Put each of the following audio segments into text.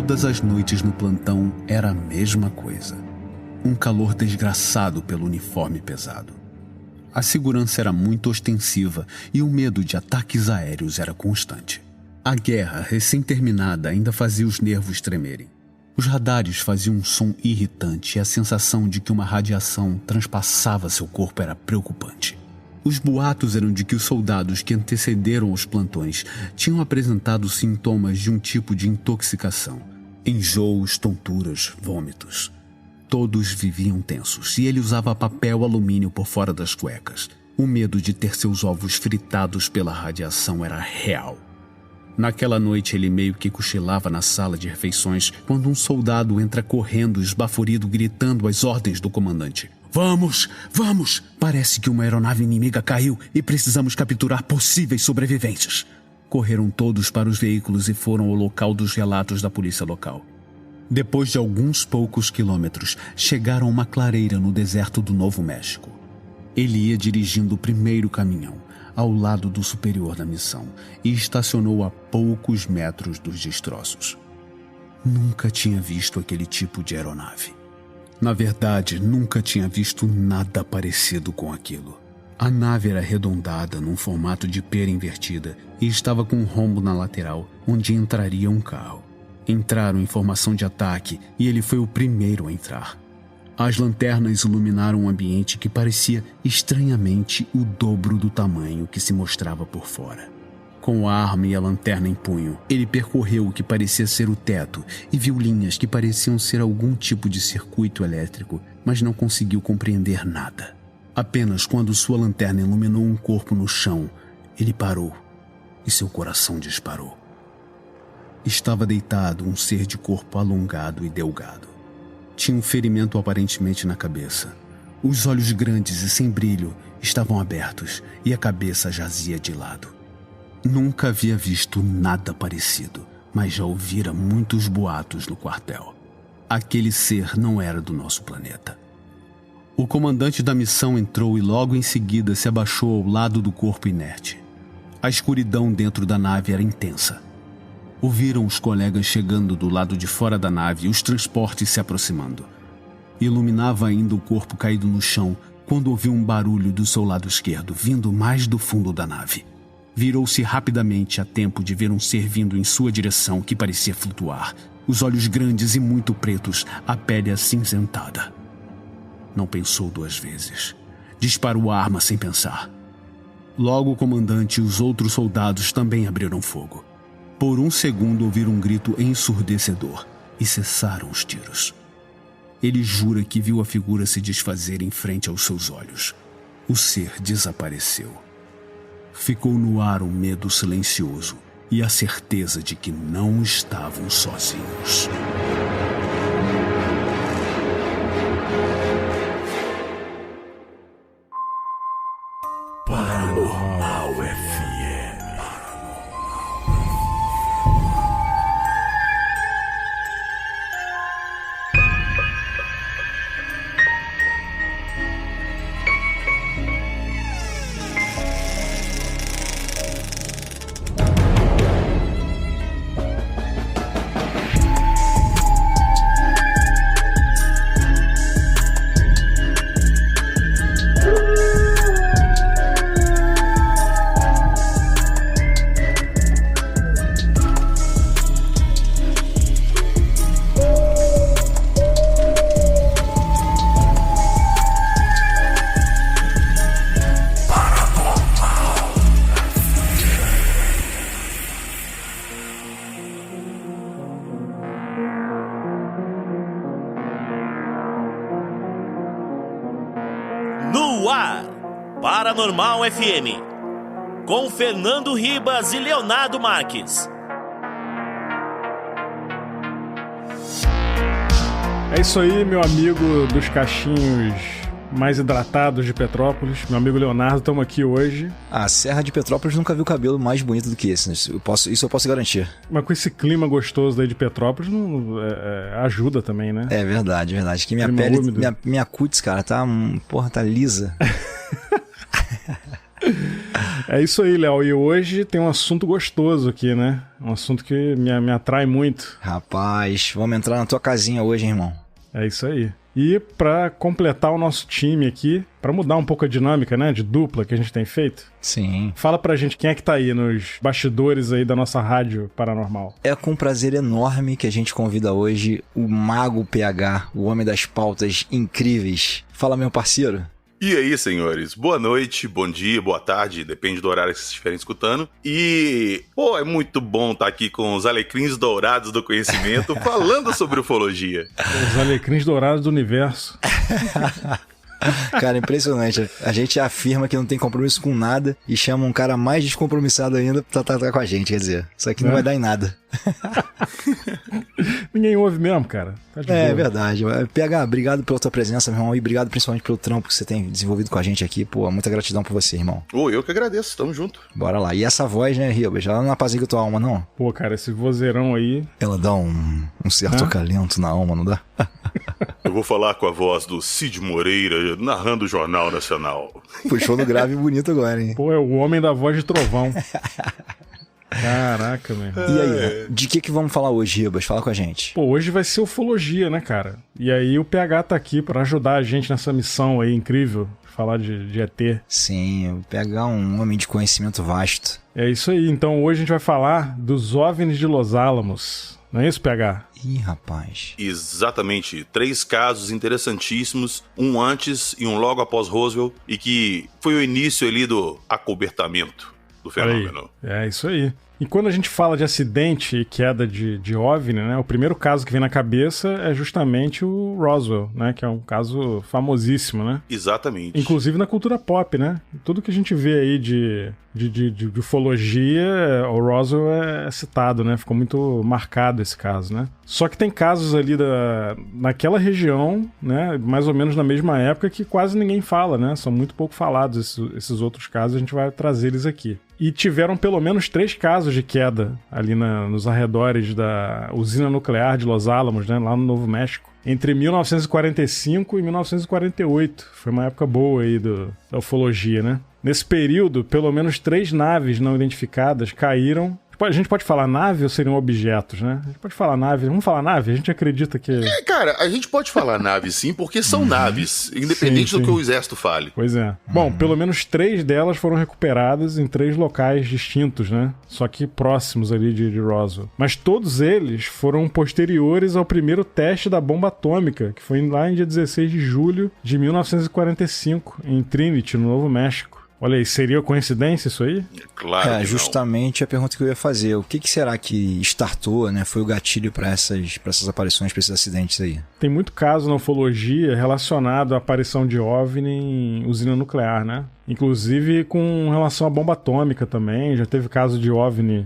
Todas as noites no plantão era a mesma coisa. Um calor desgraçado pelo uniforme pesado. A segurança era muito ostensiva e o medo de ataques aéreos era constante. A guerra, recém-terminada, ainda fazia os nervos tremerem. Os radares faziam um som irritante e a sensação de que uma radiação transpassava seu corpo era preocupante. Os boatos eram de que os soldados que antecederam os plantões tinham apresentado sintomas de um tipo de intoxicação. Enjoos, tonturas, vômitos. Todos viviam tensos e ele usava papel alumínio por fora das cuecas. O medo de ter seus ovos fritados pela radiação era real. Naquela noite ele meio que cochilava na sala de refeições quando um soldado entra correndo, esbaforido, gritando as ordens do comandante. Vamos! Vamos! Parece que uma aeronave inimiga caiu e precisamos capturar possíveis sobreviventes. Correram todos para os veículos e foram ao local dos relatos da polícia local. Depois de alguns poucos quilômetros, chegaram a uma clareira no deserto do Novo México. Ele ia dirigindo o primeiro caminhão, ao lado do superior da missão, e estacionou a poucos metros dos destroços. Nunca tinha visto aquele tipo de aeronave. Na verdade, nunca tinha visto nada parecido com aquilo. A nave era arredondada num formato de pera invertida e estava com um rombo na lateral, onde entraria um carro. Entraram em formação de ataque e ele foi o primeiro a entrar. As lanternas iluminaram um ambiente que parecia estranhamente o dobro do tamanho que se mostrava por fora. Com a arma e a lanterna em punho, ele percorreu o que parecia ser o teto e viu linhas que pareciam ser algum tipo de circuito elétrico, mas não conseguiu compreender nada. Apenas quando sua lanterna iluminou um corpo no chão, ele parou e seu coração disparou. Estava deitado um ser de corpo alongado e delgado. Tinha um ferimento aparentemente na cabeça. Os olhos grandes e sem brilho estavam abertos e a cabeça jazia de lado. Nunca havia visto nada parecido, mas já ouvira muitos boatos no quartel. Aquele ser não era do nosso planeta. O comandante da missão entrou e logo em seguida se abaixou ao lado do corpo inerte. A escuridão dentro da nave era intensa. Ouviram os colegas chegando do lado de fora da nave e os transportes se aproximando. Iluminava ainda o corpo caído no chão quando ouviu um barulho do seu lado esquerdo, vindo mais do fundo da nave. Virou-se rapidamente a tempo de ver um ser vindo em sua direção que parecia flutuar. Os olhos grandes e muito pretos, a pele acinzentada. Não pensou duas vezes. Disparou a arma sem pensar. Logo o comandante e os outros soldados também abriram fogo. Por um segundo ouviram um grito ensurdecedor e cessaram os tiros. Ele jura que viu a figura se desfazer em frente aos seus olhos. O ser desapareceu. Ficou no ar um medo silencioso e a certeza de que não estavam sozinhos. Paranormal FM. No ar, Paranormal FM, com Fernando Ribas e Leonardo Marques. É isso aí, meu amigo dos cachinhos mais hidratados de Petrópolis, meu amigo Leonardo, estamos aqui hoje. A Serra de Petrópolis nunca viu cabelo mais bonito do que esse, isso eu posso garantir. Mas com esse clima gostoso daí de Petrópolis, ajuda também, né? É verdade, verdade. Que minha clima pele, úmido. minha cutis, cara, tá lisa. É isso aí, Léo. E hoje tem um assunto gostoso aqui, né? Um assunto que me atrai muito. Rapaz, vamos entrar na tua casinha hoje, hein, irmão? É isso aí. E pra completar o nosso time aqui, pra mudar um pouco a dinâmica, né, de dupla que a gente tem feito. Sim. Fala pra gente quem é que tá aí nos bastidores aí da nossa rádio paranormal. É com prazer enorme que a gente convida hoje o Mago PH, o homem das pautas incríveis. Fala, meu parceiro. E aí, senhores? Boa noite, bom dia, boa tarde, depende do horário que vocês estiverem escutando. E, é muito bom estar aqui com os alecrins dourados do conhecimento falando sobre ufologia. Os alecrins dourados do universo. Cara, impressionante. A gente afirma que não tem compromisso com nada e chama um cara mais descompromissado ainda pra tratar com a gente, quer dizer, isso aqui não vai dar em nada. Ninguém ouve mesmo, cara. Tá de É boa. verdade. PH, obrigado pela tua presença, meu irmão, e obrigado principalmente pelo trampo que você tem desenvolvido com a gente aqui. Pô, muita gratidão por você, irmão. Eu que agradeço, tamo junto. Bora lá. E essa voz, né, Ribas? Ela não apazigua tua alma, não? Pô, cara, esse vozeirão aí... Ela dá um certo acalento na alma, não dá? Eu vou falar com a voz do Cid Moreira, narrando o Jornal Nacional. Puxou no grave bonito agora, hein? Pô, é o homem da voz de trovão. Caraca, meu irmão. E aí, de que vamos falar hoje, Ribas? Fala com a gente. Pô, hoje vai ser ufologia, né, cara? E aí o PH tá aqui pra ajudar a gente nessa missão aí incrível, falar de ET. Sim, pegar um homem de conhecimento vasto. É isso aí. Então hoje a gente vai falar dos OVNIs de Los Alamos. Não é isso, PH? Ih, rapaz. Exatamente, 3 casos interessantíssimos, um antes e um logo após Roswell, e que foi o início ali do acobertamento do fenômeno. É isso aí. E quando a gente fala de acidente e queda de OVNI, né, o primeiro caso que vem na cabeça é justamente o Roswell, né, que é um caso famosíssimo, né? Exatamente. Inclusive na cultura pop, né? Tudo que a gente vê aí de ufologia, o Roswell é citado, né? Ficou muito marcado esse caso, né? Só que tem casos ali naquela região, né? Mais ou menos na mesma época, que quase ninguém fala, né? São muito pouco falados esses outros casos, a gente vai trazer eles aqui. E tiveram pelo menos 3 casos de queda ali nos arredores da usina nuclear de Los Alamos, né? Lá no Novo México. Entre 1945 e 1948. Foi uma época boa aí da ufologia, né? Nesse período, pelo menos 3 naves não identificadas caíram. A gente pode falar nave ou seriam objetos, né? A gente pode falar nave. Vamos falar nave? A gente acredita que... Cara, a gente pode falar naves sim, porque são naves, independente Sim, do que o exército fale. Pois é. Bom, pelo menos 3 delas foram recuperadas em 3 locais distintos, né? Só que próximos ali de Roswell. Mas todos eles foram posteriores ao primeiro teste da bomba atômica, que foi lá em dia 16 de julho de 1945, em Trinity, no Novo México. Olha aí, seria coincidência isso aí? Claro que não. Justamente a pergunta que eu ia fazer. O que será que startou, né? Foi o gatilho para essas aparições, para esses acidentes aí? Tem muito caso na ufologia relacionado à aparição de OVNI em usina nuclear, né? Inclusive com relação à bomba atômica também. Já teve caso de OVNI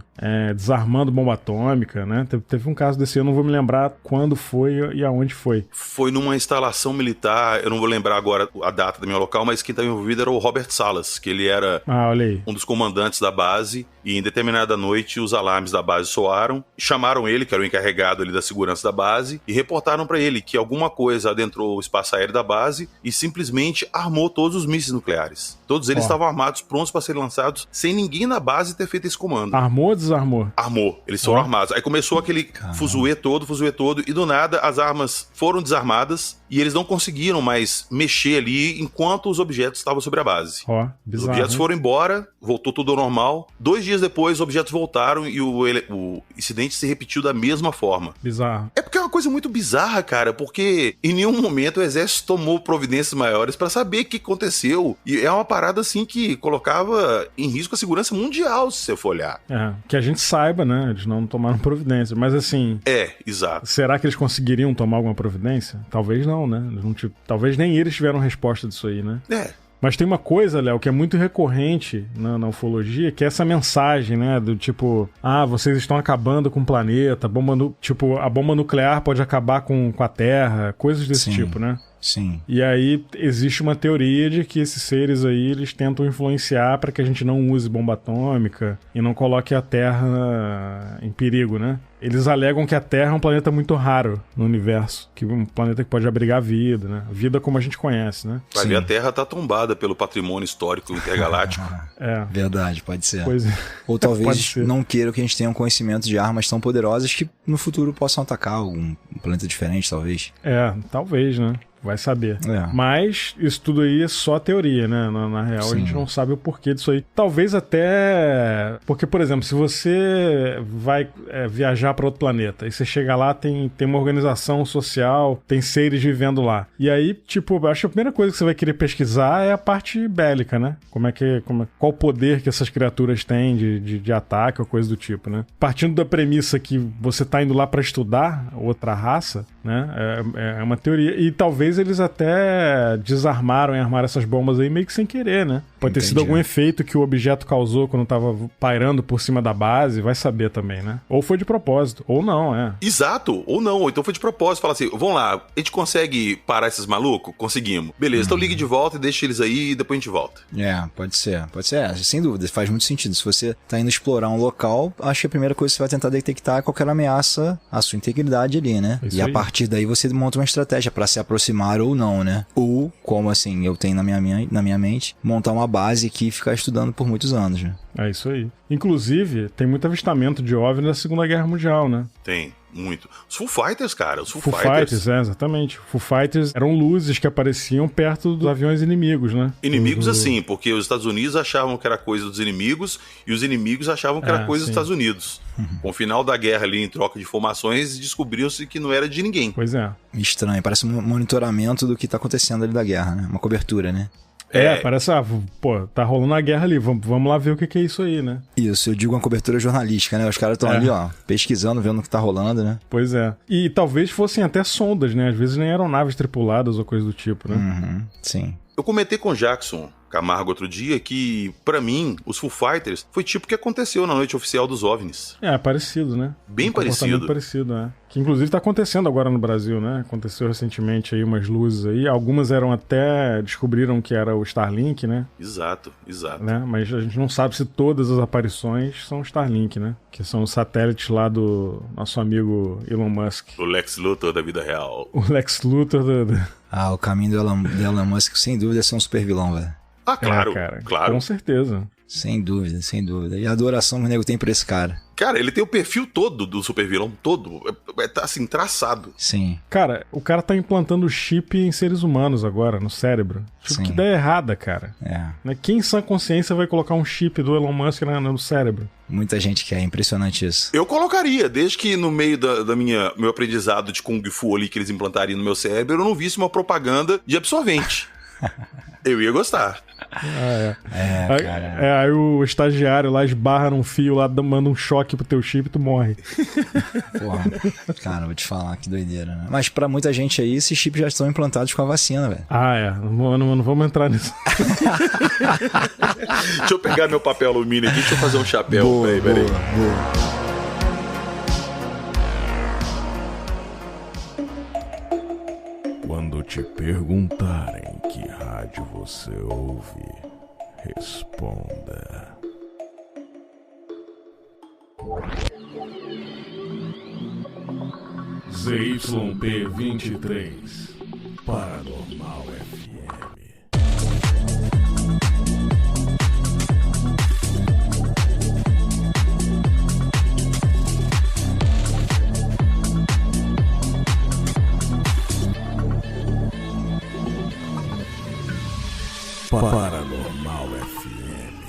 desarmando bomba atômica, né? Teve um caso desse, eu não vou me lembrar quando foi e aonde foi. Foi numa instalação militar, eu não vou lembrar agora a data do meu local, mas quem estava envolvido era o Robert Salas, que ele era olha aí. um dos comandantes da base, e em determinada noite os alarmes da base soaram, chamaram ele, que era o encarregado ali da segurança da base, e reportaram para ele que alguma coisa adentrou o espaço aéreo da base e simplesmente armou todos os mísseis nucleares. Todos eles estavam armados, prontos para serem lançados, sem ninguém na base ter feito esse comando. Armou ou desarmou? Armou, eles foram armados. Aí começou aquele fuzuê todo, e do nada as armas foram desarmadas e eles não conseguiram mais mexer ali enquanto os objetos estavam sobre a base. Bizarro, os objetos foram embora, voltou tudo ao normal. 2 dias depois, os objetos voltaram e o incidente se repetiu da mesma forma. Bizarro. É porque é uma coisa muito bizarra, cara, porque em nenhum momento o exército tomou providências maiores pra saber o que aconteceu. E é uma parada, assim, que colocava em risco a segurança mundial, se você for olhar. Que a gente saiba, né? Eles não tomaram providência. Mas assim... Exato. Será que eles conseguiriam tomar alguma providência? Talvez não, né? Talvez nem eles tiveram resposta disso aí, né? Mas tem uma coisa, Léo, que é muito recorrente na ufologia, que é essa mensagem, né? Do tipo, vocês estão acabando com o planeta, a bomba nuclear pode acabar com a Terra, coisas desse tipo, né? Sim. E aí existe uma teoria de que esses seres aí, eles tentam influenciar para que a gente não use bomba atômica e não coloque a Terra em perigo, né? Eles alegam que a Terra é um planeta muito raro no universo, que é um planeta que pode abrigar vida, né? Vida como a gente conhece, né? Vai ver, a Terra tá tombada pelo patrimônio histórico intergaláctico. Verdade, pode ser. Pois é. Ou talvez não queiram que a gente tenha um conhecimento de armas tão poderosas que no futuro possam atacar algum planeta diferente, talvez. Talvez, né? Vai saber. É. Mas isso tudo aí é só teoria, né? Na real, a gente não sabe o porquê disso aí. Talvez até... Porque, por exemplo, se você vai viajar para outro planeta e você chega lá, tem uma organização social, tem seres vivendo lá. E aí, tipo, acho que a primeira coisa que você vai querer pesquisar é a parte bélica, né? Qual o poder que essas criaturas têm de ataque ou coisa do tipo, né? Partindo da premissa que você tá indo lá para estudar outra raça, né? É uma teoria. E talvez eles até desarmaram e armaram essas bombas aí meio que sem querer, né? Pode ter sido algum efeito que o objeto causou quando tava pairando por cima da base, vai saber também, né? Ou foi de propósito, ou não, Exato, ou não, ou então foi de propósito. Fala assim, vamos lá, a gente consegue parar esses malucos? Conseguimos. Beleza, então ligue de volta e deixa eles aí e depois a gente volta. Pode ser. Sem dúvida, faz muito sentido. Se você tá indo explorar um local, acho que a primeira coisa que você vai tentar detectar é qualquer ameaça à sua integridade ali, né? Isso e aí. A partir daí você monta uma estratégia pra se aproximar ou não, né? Ou, como assim, eu tenho na minha mente, montar uma base aqui e ficar estudando por muitos anos, né? É isso aí. Inclusive, tem muito avistamento de OVNI na Segunda Guerra Mundial, né? Tem, muito. Os Foo Fighters, cara, os Foo Foo Fighters. Fighters, exatamente. Foo Fighters eram luzes que apareciam perto dos aviões inimigos, né? Inimigos assim, porque os Estados Unidos achavam que era coisa dos inimigos e os inimigos achavam que era coisa dos Estados Unidos. Com o final da guerra ali, em troca de informações, descobriu-se que não era de ninguém. Pois é. Estranho, parece um monitoramento do que tá acontecendo ali da guerra, né? Uma cobertura, né? Parece, tá rolando a guerra ali, vamos lá ver o que é isso aí, né? Isso, eu digo uma cobertura jornalística, né? Os caras estão ali, pesquisando, vendo o que tá rolando, né? Pois é. E talvez fossem até sondas, né? Às vezes nem eram naves tripuladas ou coisa do tipo, né? Sim. Eu comentei com o Jackson Camargo outro dia que, pra mim, os Foo Fighters foi tipo o que aconteceu na noite oficial dos OVNIs. Parecido, né? Bem parecido. Parecido, né? Que inclusive tá acontecendo agora no Brasil, né? Aconteceu recentemente aí umas luzes aí. Algumas descobriram que era o Starlink, né? Exato. Né? Mas a gente não sabe se todas as aparições são Starlink, né? Que são os satélites lá do nosso amigo Elon Musk. O Lex Luthor da vida real. O Lex Luthor o caminho do Elon Musk, sem dúvida, é ser um super vilão, velho. Ah, claro, cara, claro. Com certeza. Sem dúvida. E a adoração que o nego tem por esse cara. Cara, ele tem o perfil todo do super vilão, todo. Tá assim, traçado. Sim. Cara, o cara tá implantando chip em seres humanos agora, no cérebro. Tipo, que ideia errada, cara. Né? Quem em sã consciência vai colocar um chip do Elon Musk no cérebro? Muita gente quer, é impressionante isso. Eu colocaria, desde que no meio da meu aprendizado de Kung Fu ali que eles implantariam no meu cérebro, eu não visse uma propaganda de absorvente. Eu ia gostar. Cara. Aí o estagiário lá esbarra num fio lá, manda um choque pro teu chip e tu morre. Porra, cara, vou te falar, que doideira, né? Mas pra muita gente aí, esses chips já estão implantados com a vacina, velho. Não vamos entrar nisso. Deixa eu pegar meu papel alumínio aqui, deixa eu fazer um chapéu. Peraí. Boa. Quando te perguntarem que rádio você ouve, responda. ZYP23, Paranormal FM. Paranormal FM.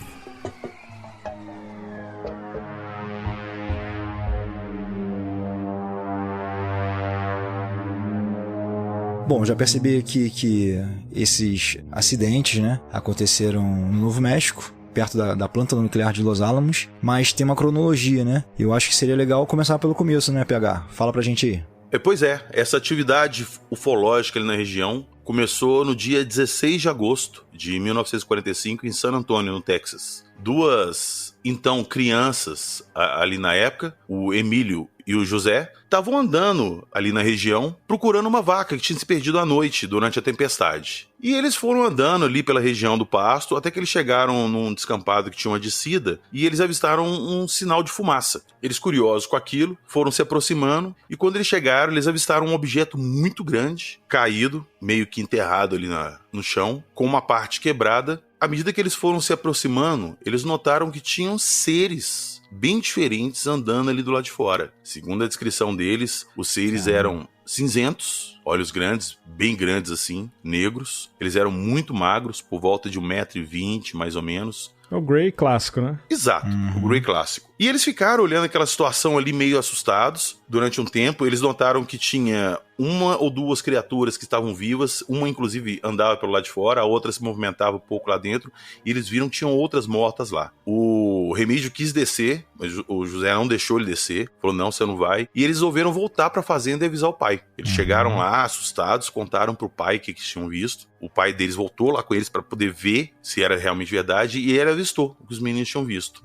Bom, já percebi aqui que esses acidentes, né, aconteceram no Novo México, perto da planta nuclear de Los Alamos, mas tem uma cronologia, né? Eu acho que seria legal começar pelo começo, né, PH? Fala pra gente aí. Pois é, essa atividade ufológica ali na região começou no dia 16 de agosto de 1945 em San Antonio, no Texas. Duas, então, crianças ali na época, o Emílio e o José, estavam andando ali na região procurando uma vaca que tinha se perdido à noite durante a tempestade. E eles foram andando ali pela região do pasto até que eles chegaram num descampado que tinha uma descida e eles avistaram um sinal de fumaça. Eles, curiosos com aquilo, foram se aproximando e quando eles chegaram, eles avistaram um objeto muito grande, caído, meio que enterrado ali no chão, com uma parte quebrada. À medida que eles foram se aproximando, eles notaram que tinham seres bem diferentes andando ali do lado de fora. Segundo a descrição deles, os seres eram cinzentos, olhos grandes, bem grandes assim, negros. Eles eram muito magros, por volta de 1,20 m mais ou menos. É o Grey clássico, né? Exato, o Grey clássico. E eles ficaram olhando aquela situação ali meio assustados durante um tempo. Eles notaram que tinha uma ou duas criaturas que estavam vivas. Uma, inclusive, andava pelo lado de fora, a outra se movimentava um pouco lá dentro. E eles viram que tinham outras mortas lá. O Remígio quis descer, mas o José não deixou ele descer. Falou, não, você não vai. E eles resolveram voltar para a fazenda e avisar o pai. Eles chegaram lá, assustados, contaram pro pai o que tinham visto. O pai deles voltou lá com eles para poder ver se era realmente verdade. E ele avistou o que os meninos tinham visto.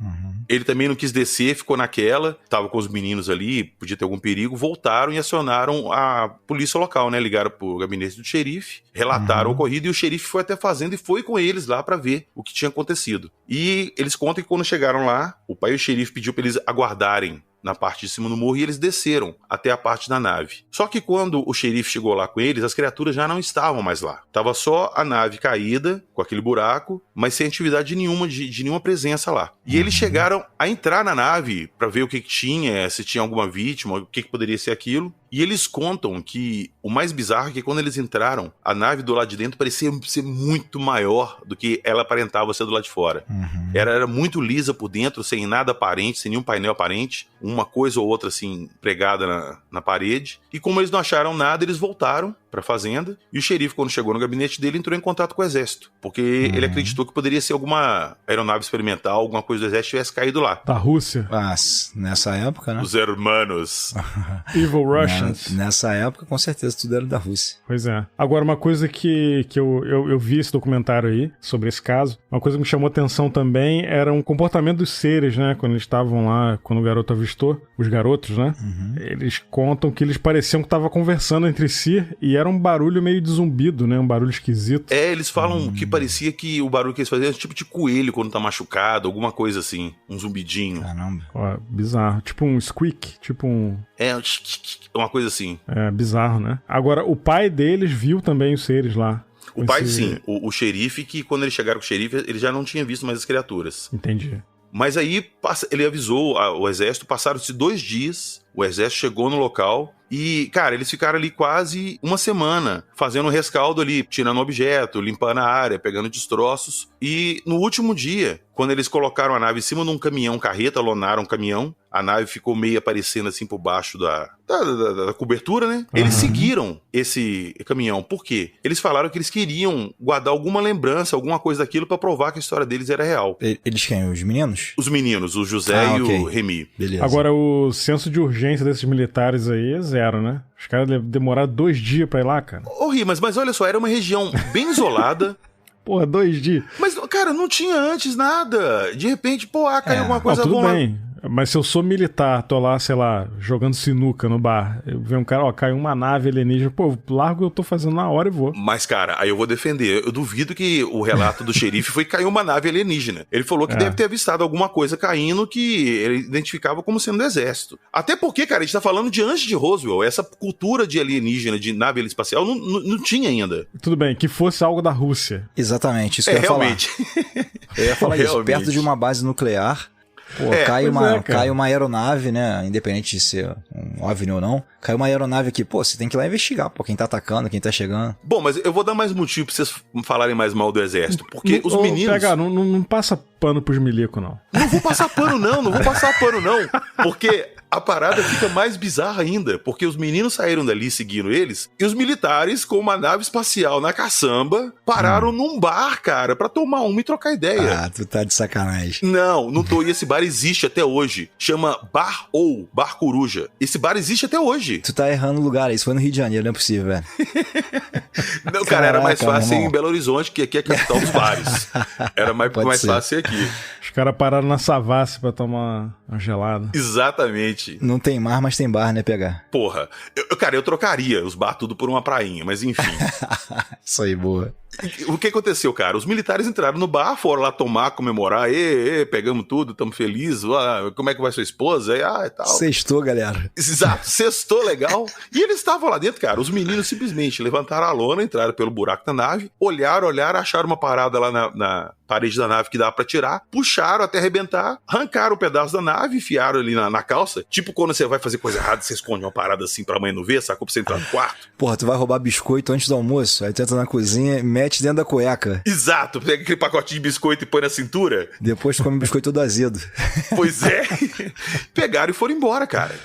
Ele também não quis descer, ficou naquela, tava com os meninos ali, podia ter algum perigo, voltaram e acionaram a polícia local, né? Ligaram pro gabinete do xerife, relataram o ocorrido e o xerife foi até a fazenda e foi com eles lá pra ver o que tinha acontecido. E eles contam que quando chegaram lá, o pai e o xerife pediu pra eles aguardarem na parte de cima do morro e eles desceram até a parte da nave. Só que quando o xerife chegou lá com eles, as criaturas já não estavam mais lá. Tava só a nave caída, com aquele buraco, mas sem atividade nenhuma, de nenhuma presença lá. E eles chegaram a entrar na nave para ver o que tinha, se tinha alguma vítima, o que poderia ser aquilo. E eles contam que o mais bizarro é que quando eles entraram, a nave do lado de dentro parecia ser muito maior do que ela aparentava ser do lado de fora. Era muito lisa por dentro, sem nada aparente, sem nenhum painel aparente, uma coisa ou outra assim pregada na parede. E como eles não acharam nada, eles voltaram para a fazenda. E o xerife, quando chegou no gabinete dele, entrou em contato com o exército, porque ele acreditou que poderia ser alguma aeronave experimental, alguma coisa do exército tivesse caído lá. Da Rússia. Mas nessa época, né? Os hermanos. Evil Russians. Nessa época, com certeza, tudo era da Rússia. Pois é. Agora, uma coisa que eu vi esse documentário aí, sobre esse caso, uma coisa que me chamou atenção também era um comportamento dos seres, né? Quando eles estavam lá, quando o garoto avistou, os garotos, né? Eles contam que eles pareciam que estavam conversando entre si e era um barulho meio de zumbido, né? Um barulho esquisito. É, eles falam que parecia que o barulho que eles faziam era tipo de coelho quando tá machucado, alguma coisa assim, um zumbidinho. Caramba. Ó, bizarro. Tipo um squeak, tipo um... É, uma coisa assim. É, bizarro, né? Agora, o pai deles viu também os seres lá. O pai, sim. O xerife, que quando eles chegaram com o xerife, ele já não tinha visto mais as criaturas. Entendi. Mas aí ele avisou o exército, passaram-se 2 dias, o exército chegou no local e, cara, eles ficaram ali quase uma semana fazendo um rescaldo ali, tirando objeto, limpando a área, pegando destroços. E no último dia, quando eles colocaram a nave em cima de um caminhão, carreta, lonaram um caminhão, a nave ficou meio aparecendo assim por baixo da cobertura, né? Eles seguiram esse caminhão. Por quê? Eles falaram que eles queriam guardar alguma lembrança, alguma coisa daquilo pra provar que a história deles era real. Eles quem? Os meninos? Os meninos, o José e o Remy. Beleza. Agora, o senso de urgência desses militares aí é zero, né? Os caras demoraram 2 dias pra ir lá, cara. Ô, Rimas, mas olha só, era uma região bem isolada. Porra, 2 dias. Mas, cara, não tinha antes nada. De repente, caiu alguma coisa tudo boa. bem. Mas se eu sou militar, tô lá, sei lá, jogando sinuca no bar, eu vejo um cara, caiu uma nave alienígena, largo eu tô fazendo na hora e vou. Mas, cara, aí eu vou defender. Eu duvido que o relato do xerife foi que caiu uma nave alienígena. Ele falou que deve ter avistado alguma coisa caindo que ele identificava como sendo do exército. Até porque, cara, a gente tá falando de antes de Roswell. Essa cultura de alienígena, de nave espacial, não tinha ainda. Tudo bem, que fosse algo da Rússia. Exatamente, isso que eu ia realmente. falar. Eu ia falar isso, perto de uma base nuclear. Pô, cai uma aeronave, né? Independente de ser um OVNI ou não. Cai uma aeronave aqui. Pô, você tem que ir lá investigar. Pô, quem tá atacando, quem tá chegando. Bom, mas eu vou dar mais motivo pra vocês falarem mais mal do exército. Porque os meninos... Não passa pano pros milicos, não. Não vou passar pano, não. Porque a parada fica mais bizarra ainda. Porque os meninos saíram dali seguindo eles. E os militares, com uma nave espacial na caçamba, pararam num bar, cara, pra tomar uma e trocar ideia. Ah, tu tá de sacanagem. Não tô. E esse bar existe até hoje. Chama Bar Coruja. Esse bar existe até hoje. Tu tá errando o lugar, isso foi no Rio de Janeiro, não é possível, velho. Não, cara, era mais Caraca, fácil irmão. em Belo Horizonte, que aqui é a capital dos bares. Era mais ser. fácil aqui. Os caras pararam na Savassi pra tomar uma gelada. Exatamente. Não tem mar, mas tem bar, né, pegar? Porra. Cara, eu trocaria os bar tudo por uma prainha, mas enfim. Isso aí, boa. O que aconteceu, cara? Os militares entraram no bar, foram lá tomar, comemorar, pegamos tudo, estamos felizes, como é que vai sua esposa? E tal. Sextou, galera. Exato, sextou legal. E eles estavam lá dentro, cara. Os meninos simplesmente levantaram a lona, entraram pelo buraco da nave, olharam, acharam uma parada lá na parede da nave que dava pra tirar, puxaram até arrebentar, arrancaram um pedaço da nave, enfiaram ali na calça. Tipo quando você vai fazer coisa errada, você esconde uma parada assim pra mãe não ver, sacou? Pra você entrar no quarto. Porra, tu vai roubar biscoito antes do almoço, aí tu entra na cozinha e mete dentro da cueca. Exato, pega aquele pacotinho de biscoito e põe na cintura. Depois tu come biscoito todo azedo. Pois é. Pegaram e foram embora, cara.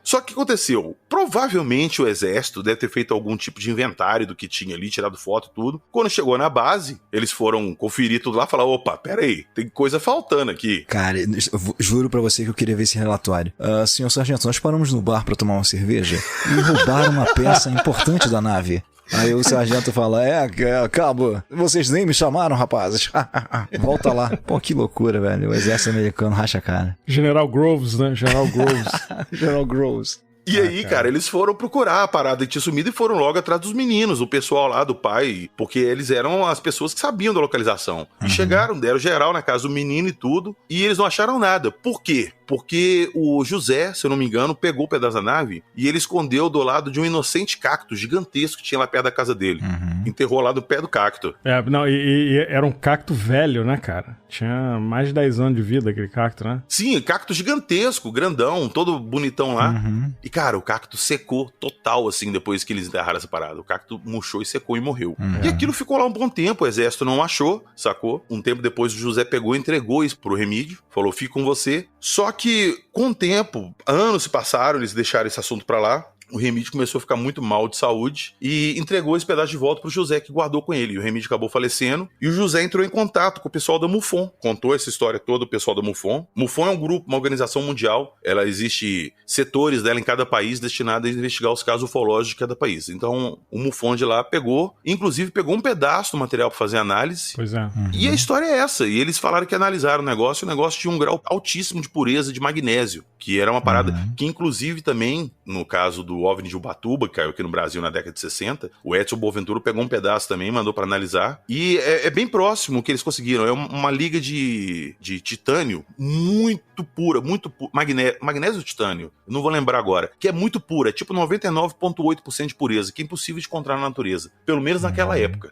Só que o que aconteceu? Provavelmente o exército deve ter feito algum tipo de inventário do que tinha ali, tirado foto e tudo. Quando chegou na base, eles foram conferir tudo lá e falaram, opa, peraí, tem coisa faltando aqui. Cara, eu juro pra você que eu queria ver esse relatório. Senhor Sargento, nós paramos no bar pra tomar uma cerveja e roubaram uma peça importante da nave. Aí o sargento fala, cabo, vocês nem me chamaram, rapazes. Volta lá. Pô, que loucura, velho. O exército americano racha a cara. General Groves, né? General Groves. General Groves. E aí, cara, eles foram procurar a parada que tinha sumido e foram logo atrás dos meninos, o pessoal lá do pai, porque eles eram as pessoas que sabiam da localização. E chegaram, deram geral na casa do menino e tudo, e eles não acharam nada. Por quê? Porque o José, se eu não me engano, pegou o pedaço da nave e ele escondeu do lado de um inocente cacto gigantesco que tinha lá perto da casa dele. Enterrou lá do pé do cacto. E era um cacto velho, né, cara? Tinha mais de 10 anos de vida aquele cacto, né? Sim, cacto gigantesco, grandão, todo bonitão lá. E, cara, o cacto secou total, assim, depois que eles enterraram essa parada. O cacto murchou e secou e morreu. E aquilo ficou lá um bom tempo, o exército não achou, sacou? Um tempo depois o José pegou e entregou isso pro Remídio, falou, fica com você. Só que, com o tempo, anos se passaram, eles deixaram esse assunto pra lá. O Remídio começou a ficar muito mal de saúde e entregou esse pedaço de volta pro José, que guardou com ele. E o Remídio acabou falecendo. E o José entrou em contato com o pessoal da MUFON. Contou essa história toda, o pessoal da MUFON. MUFON é um grupo, uma organização mundial. Ela existe setores dela em cada país destinados a investigar os casos ufológicos de cada país. Então, o MUFON de lá pegou, inclusive pegou um pedaço do material para fazer análise. Pois é. E a história é essa. E eles falaram que analisaram o negócio tinha um grau altíssimo de pureza de magnésio, que era uma parada que, inclusive, também, no caso do OVNI de Ubatuba, que caiu aqui no Brasil na década de 60, o Edson Boaventura pegou um pedaço também, mandou para analisar. E é bem próximo o que eles conseguiram. É uma liga de titânio muito pura, magnésio titânio, eu não vou lembrar agora, que é muito pura, é tipo 99,8% de pureza, que é impossível de encontrar na natureza, pelo menos naquela época.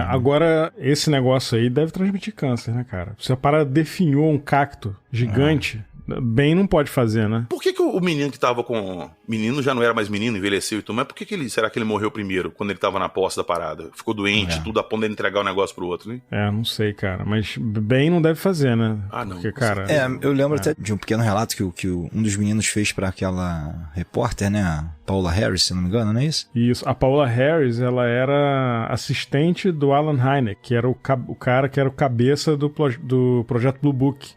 Agora, esse negócio aí deve transmitir câncer, né, cara? Se a parada definhou um cacto gigante, bem não pode fazer, né? Por que o menino que tava com... Menino já não era mais menino, envelheceu e tudo, mas por que será que ele morreu primeiro, quando ele tava na posse da parada? Ficou doente, tudo a ponto de entregar o negócio pro outro, né? Não sei, cara. Mas bem não deve fazer, né? Não. Porque, cara... Eu lembro até de um pequeno relato que um dos meninos fez pra aquela repórter, né? A Paula Harris, se não me engano, não é isso? Isso. A Paula Harris, ela era assistente do Alan Hynek, que era o cara que era o cabeça do projeto Blue Book.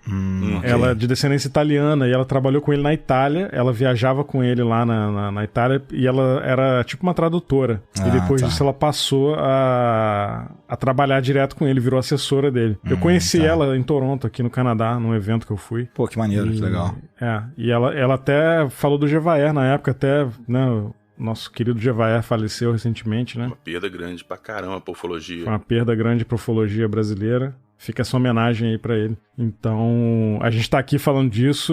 Ela é de descendência italiana e ela trabalhou com ele na Itália. Ela viajava com ele lá na Itália e ela era tipo uma tradutora. E depois disso ela passou a trabalhar direto com ele, virou assessora dele. Eu conheci ela em Toronto, aqui no Canadá, num evento que eu fui. Pô, que maneiro, que legal. E ela até falou do Gevaer na época, até, né, o nosso querido Gevaer faleceu recentemente, né? Uma perda grande pra caramba pra ufologia. Foi uma perda grande pra ufologia brasileira. Fica essa homenagem aí pra ele. Então, a gente tá aqui falando disso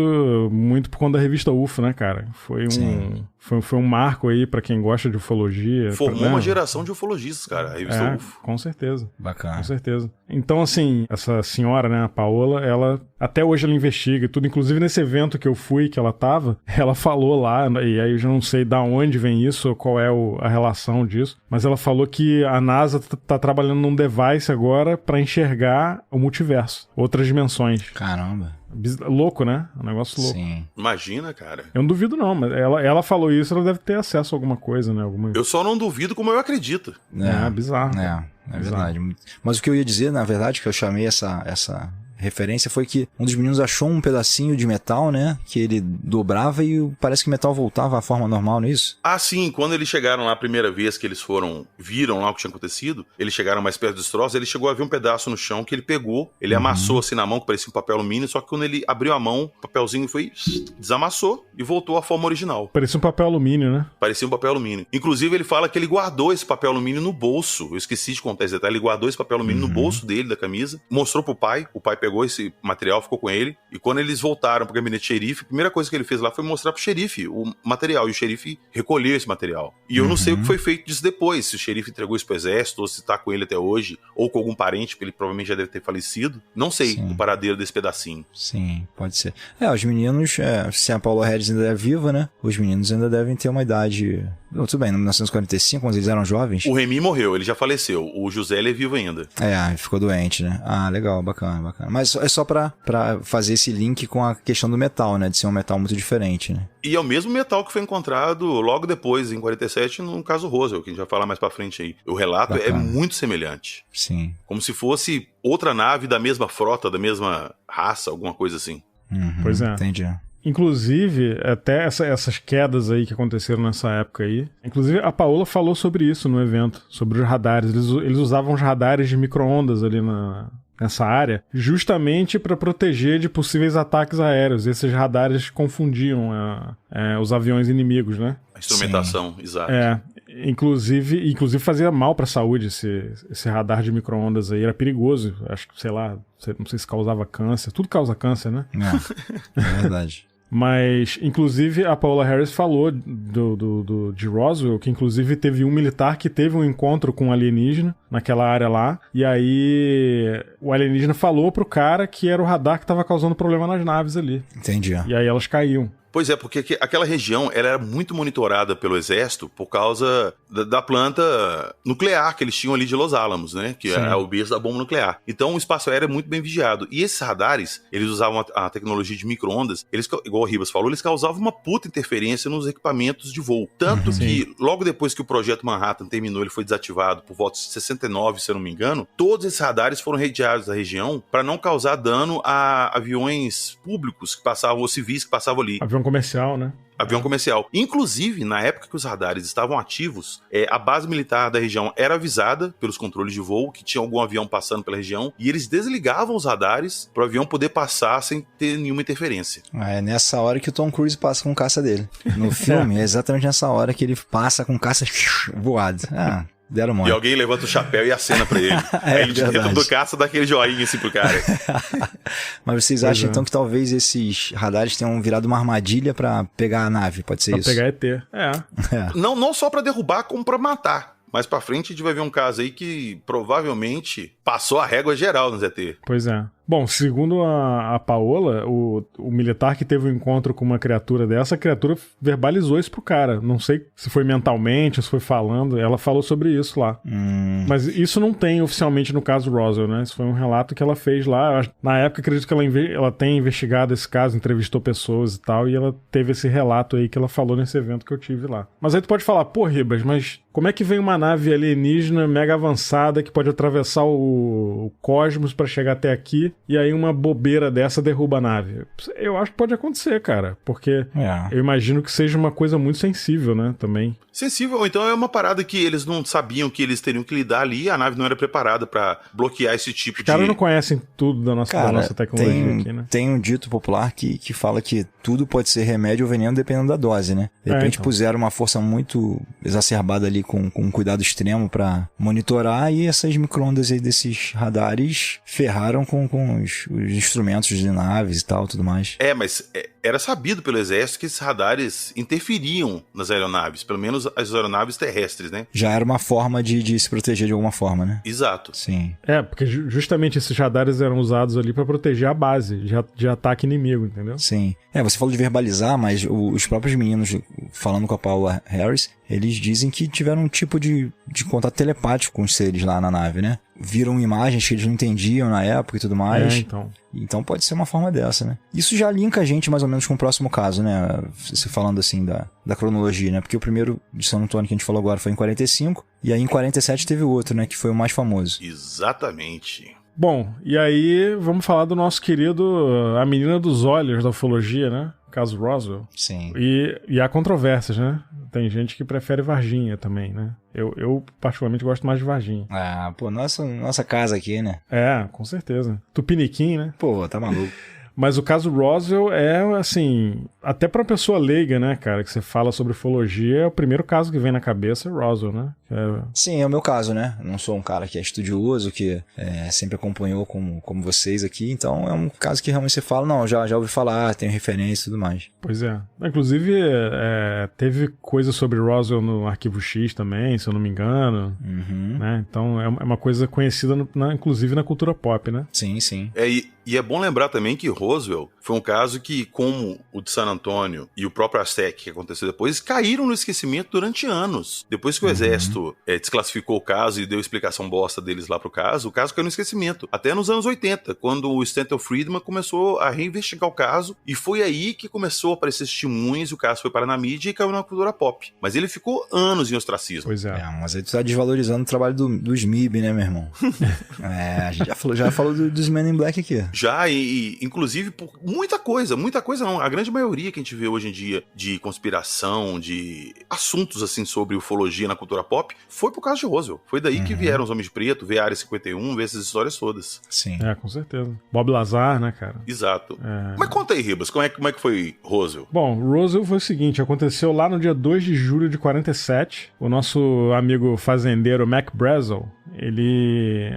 muito por conta da revista UFO, né, cara? Foi um marco aí pra quem gosta de ufologia. Formou uma geração de ufologistas, cara, a revista UFO. Com certeza. Bacana. Com certeza. Então, assim, essa senhora, né, a Paola, ela, até hoje ela investiga e tudo. Inclusive, nesse evento que eu fui, que ela tava, ela falou lá, e aí eu já não sei da onde vem isso, ou qual é a relação disso, mas ela falou que a NASA tá trabalhando num device agora pra enxergar o multiverso, outras dimensões. Caramba. Louco, né? Um negócio louco. Sim. Imagina, cara. Eu não duvido não, mas ela falou isso, ela deve ter acesso a alguma coisa, né? Eu só não duvido como eu acredito. Bizarro. É verdade. Mas o que eu ia dizer, na verdade, que eu chamei essa referência foi que um dos meninos achou um pedacinho de metal, né? Que ele dobrava e parece que o metal voltava à forma normal, não é isso? Ah, sim. Quando eles chegaram lá a primeira vez que eles viram lá o que tinha acontecido, eles chegaram mais perto dos troços, ele chegou a ver um pedaço no chão que ele pegou, ele amassou assim na mão, que parecia um papel alumínio, só que quando ele abriu a mão, o papelzinho foi, desamassou e voltou à forma original. Parecia um papel alumínio, né? Parecia um papel alumínio. Inclusive, ele fala que ele guardou esse papel alumínio no bolso. Eu esqueci de contar esse detalhe. Ele guardou esse papel alumínio no bolso dele, da camisa, mostrou pro pai. O pai pegou esse material, ficou com ele. E quando eles voltaram pro gabinete do xerife, a primeira coisa que ele fez lá foi mostrar pro xerife o material. E o xerife recolheu esse material. E eu não sei o que foi feito disso depois. Se o xerife entregou isso pro exército, ou se tá com ele até hoje, ou com algum parente, porque ele provavelmente já deve ter falecido. Não sei o paradeiro desse pedacinho. Sim, pode ser. Os meninos, se a Paula Harris ainda é viva, né? Os meninos ainda devem ter uma idade... Tudo bem, em 1945, quando eles eram jovens. O Remy morreu, ele já faleceu. O José, ele é vivo ainda. Ficou doente, né? Legal, bacana. Mas é só pra fazer esse link com a questão do metal, né? De ser um metal muito diferente, né? E é o mesmo metal que foi encontrado logo depois, em 47, no caso Roswell, que a gente vai falar mais pra frente aí. O relato é muito semelhante. Sim. Como se fosse outra nave da mesma frota, da mesma raça, alguma coisa assim. Pois é. Entendi. Inclusive, até essas quedas aí que aconteceram nessa época aí. Inclusive, a Paola falou sobre isso no evento, sobre os radares. Eles usavam os radares de micro-ondas ali nessa área, justamente para proteger de possíveis ataques aéreos. Esses radares confundiam os aviões inimigos, né? A instrumentação, exato. Inclusive fazia mal para a saúde esse radar de micro-ondas aí, era perigoso. Acho que, sei lá, não sei se causava câncer. Tudo causa câncer, né? É verdade. Mas, inclusive, a Paola Harris falou de Roswell, que inclusive teve um militar que teve um encontro com um alienígena naquela área lá, e aí o alienígena falou pro cara que era o radar que estava causando problema nas naves ali. Entendi. E aí elas caíam. Pois é, porque aquela região ela era muito monitorada pelo exército por causa da planta nuclear que eles tinham ali de Los Alamos, né? Que é o berço da bomba nuclear. Então o espaço aéreo é muito bem vigiado. E esses radares, eles usavam a tecnologia de micro-ondas, igual o Ribas falou, eles causavam uma puta interferência nos equipamentos de voo. Tanto que, logo depois que o projeto Manhattan terminou, ele foi desativado por volta de 69, se eu não me engano, todos esses radares foram retirados da região para não causar dano a aviões públicos que passavam, ou civis que passavam ali. Avião comercial, né? Avião comercial. Inclusive, na época que os radares estavam ativos, a base militar da região era avisada pelos controles de voo que tinha algum avião passando pela região e eles desligavam os radares para o avião poder passar sem ter nenhuma interferência. É nessa hora que o Tom Cruise passa com o caça dele. No filme, é exatamente nessa hora que ele passa com o caça voado. Deram mole. E alguém levanta o chapéu e acena pra ele. Aí ele dentro do caça dá aquele joinha assim pro cara. Mas vocês acham então que talvez esses radares tenham virado uma armadilha pra pegar a nave? Pode ser isso? Pra pegar ET. Não só pra derrubar, como pra matar. Mais pra frente a gente vai ver um caso aí que provavelmente passou a régua geral no ZT. Pois é. Bom, segundo a Paola, o militar que teve um encontro com uma criatura dessa, a criatura verbalizou isso pro cara. Não sei se foi mentalmente ou se foi falando. Ela falou sobre isso lá. Mas isso não tem oficialmente no caso Roswell, né? Isso foi um relato que ela fez lá. Na época, acredito que ela tenha investigado esse caso, entrevistou pessoas e tal, e ela teve esse relato aí que ela falou nesse evento que eu tive lá. Mas aí tu pode falar, pô, Ribas, mas como é que vem uma nave alienígena mega avançada que pode atravessar o cosmos pra chegar até aqui e aí uma bobeira dessa derruba a nave? Eu acho que pode acontecer, cara, porque eu imagino que seja uma coisa muito sensível, né, também. Sensível, ou então é uma parada que eles não sabiam que eles teriam que lidar ali, a nave não era preparada pra bloquear esse tipo de... Os caras não conhecem tudo da nossa tecnologia aqui, né? Tem um dito popular que fala que tudo pode ser remédio ou veneno dependendo da dose, né? De repente puseram uma força muito exacerbada ali com um cuidado extremo pra monitorar e essas micro-ondas aí desses radares ferraram com os instrumentos de naves e tal, tudo mais. Mas era sabido pelo exército que esses radares interferiam nas aeronaves, pelo menos as aeronaves terrestres, né? Já era uma forma de se proteger de alguma forma, né? Exato. Sim. Porque justamente esses radares eram usados ali pra proteger a base de ataque inimigo, entendeu? Sim. Você falou de verbalizar, mas os próprios meninos, falando com a Paola Harris, eles dizem que tiveram um tipo de contato telepático com os seres lá na nave, né? Viram imagens que eles não entendiam na época e tudo mais. Então pode ser uma forma dessa, né? Isso já linka a gente mais ou menos com o próximo caso, né? Você falando assim da cronologia, né? Porque o primeiro de San Antônio que a gente falou agora foi em 45, e aí em 47 teve o outro, né? Que foi o mais famoso. Exatamente. Bom, e aí vamos falar do nosso querido, a menina dos olhos da ufologia, né? Caso Roswell. Sim. E há controvérsias, né? Tem gente que prefere Varginha também, né? Eu particularmente gosto mais de Varginha. Ah, pô, nossa casa aqui, né? É, com certeza. Tupiniquim, né? Pô, tá maluco. Mas o caso Roswell é, assim, até pra uma pessoa leiga, né, cara, que você fala sobre ufologia, é o primeiro caso que vem na cabeça, é Roswell, né? Sim, é o meu caso, né? Não sou um cara que é estudioso, que sempre acompanhou como vocês aqui, então é um caso que realmente você fala, não, já ouvi falar, tenho referência e tudo mais. Pois é. Inclusive, teve coisa sobre Roswell no Arquivo X também, se eu não me engano, né? Então é uma coisa conhecida, inclusive na cultura pop, né? Sim, sim. E é bom lembrar também que Roswell foi um caso que, como o de San Antônio e o próprio Aztec que aconteceu depois, caíram no esquecimento durante anos. Depois que o exército desclassificou o caso e deu explicação bosta deles lá pro caso, o caso caiu no esquecimento. Até nos anos 80, quando o Stanton Friedman começou a reinvestigar o caso, e foi aí que começou a aparecer testemunhas e o caso foi parar na mídia e caiu na cultura pop. Mas ele ficou anos em ostracismo. Pois é. Mas aí tu tá desvalorizando o trabalho do SMIB, né, meu irmão? A gente já falou dos Men in Black aqui. Já, e inclusive por muita coisa não, a grande maioria que a gente vê hoje em dia de conspiração, de assuntos assim sobre ufologia na cultura pop, foi por causa de Roswell. Foi daí que vieram os Homens de Preto, ver a Área 51, ver essas histórias todas. Sim. Com certeza. Bob Lazar, né, cara? Exato. Mas conta aí, Ribas, como é que foi Roswell? Bom, Roswell foi o seguinte, aconteceu lá no dia 2 de julho de 47, o nosso amigo fazendeiro Mac Brazel, ele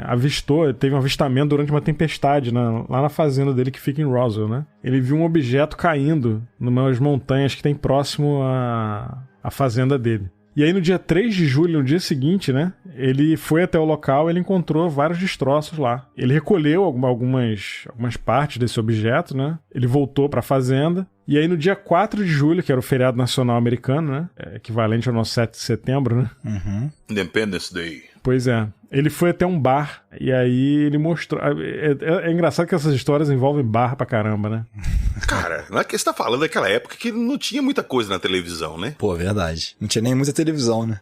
teve um avistamento durante uma tempestade lá na fazenda dele que fica em Roswell, né? Ele viu um objeto caindo numas montanhas que tem próximo à fazenda dele. E aí no dia 3 de julho, no dia seguinte, né, ele foi até o local e ele encontrou vários destroços lá. Ele recolheu algumas partes desse objeto, né? Ele voltou para a fazenda. E aí no dia 4 de julho, que era o feriado nacional americano, né? Equivalente ao nosso 7 de setembro, né? Independence Day. Pois é. Ele foi até um bar e aí ele mostrou... É engraçado que essas histórias envolvem bar pra caramba, né? Cara, não é que você tá falando daquela época que não tinha muita coisa na televisão, né? Pô, verdade. Não tinha nem muita televisão, né?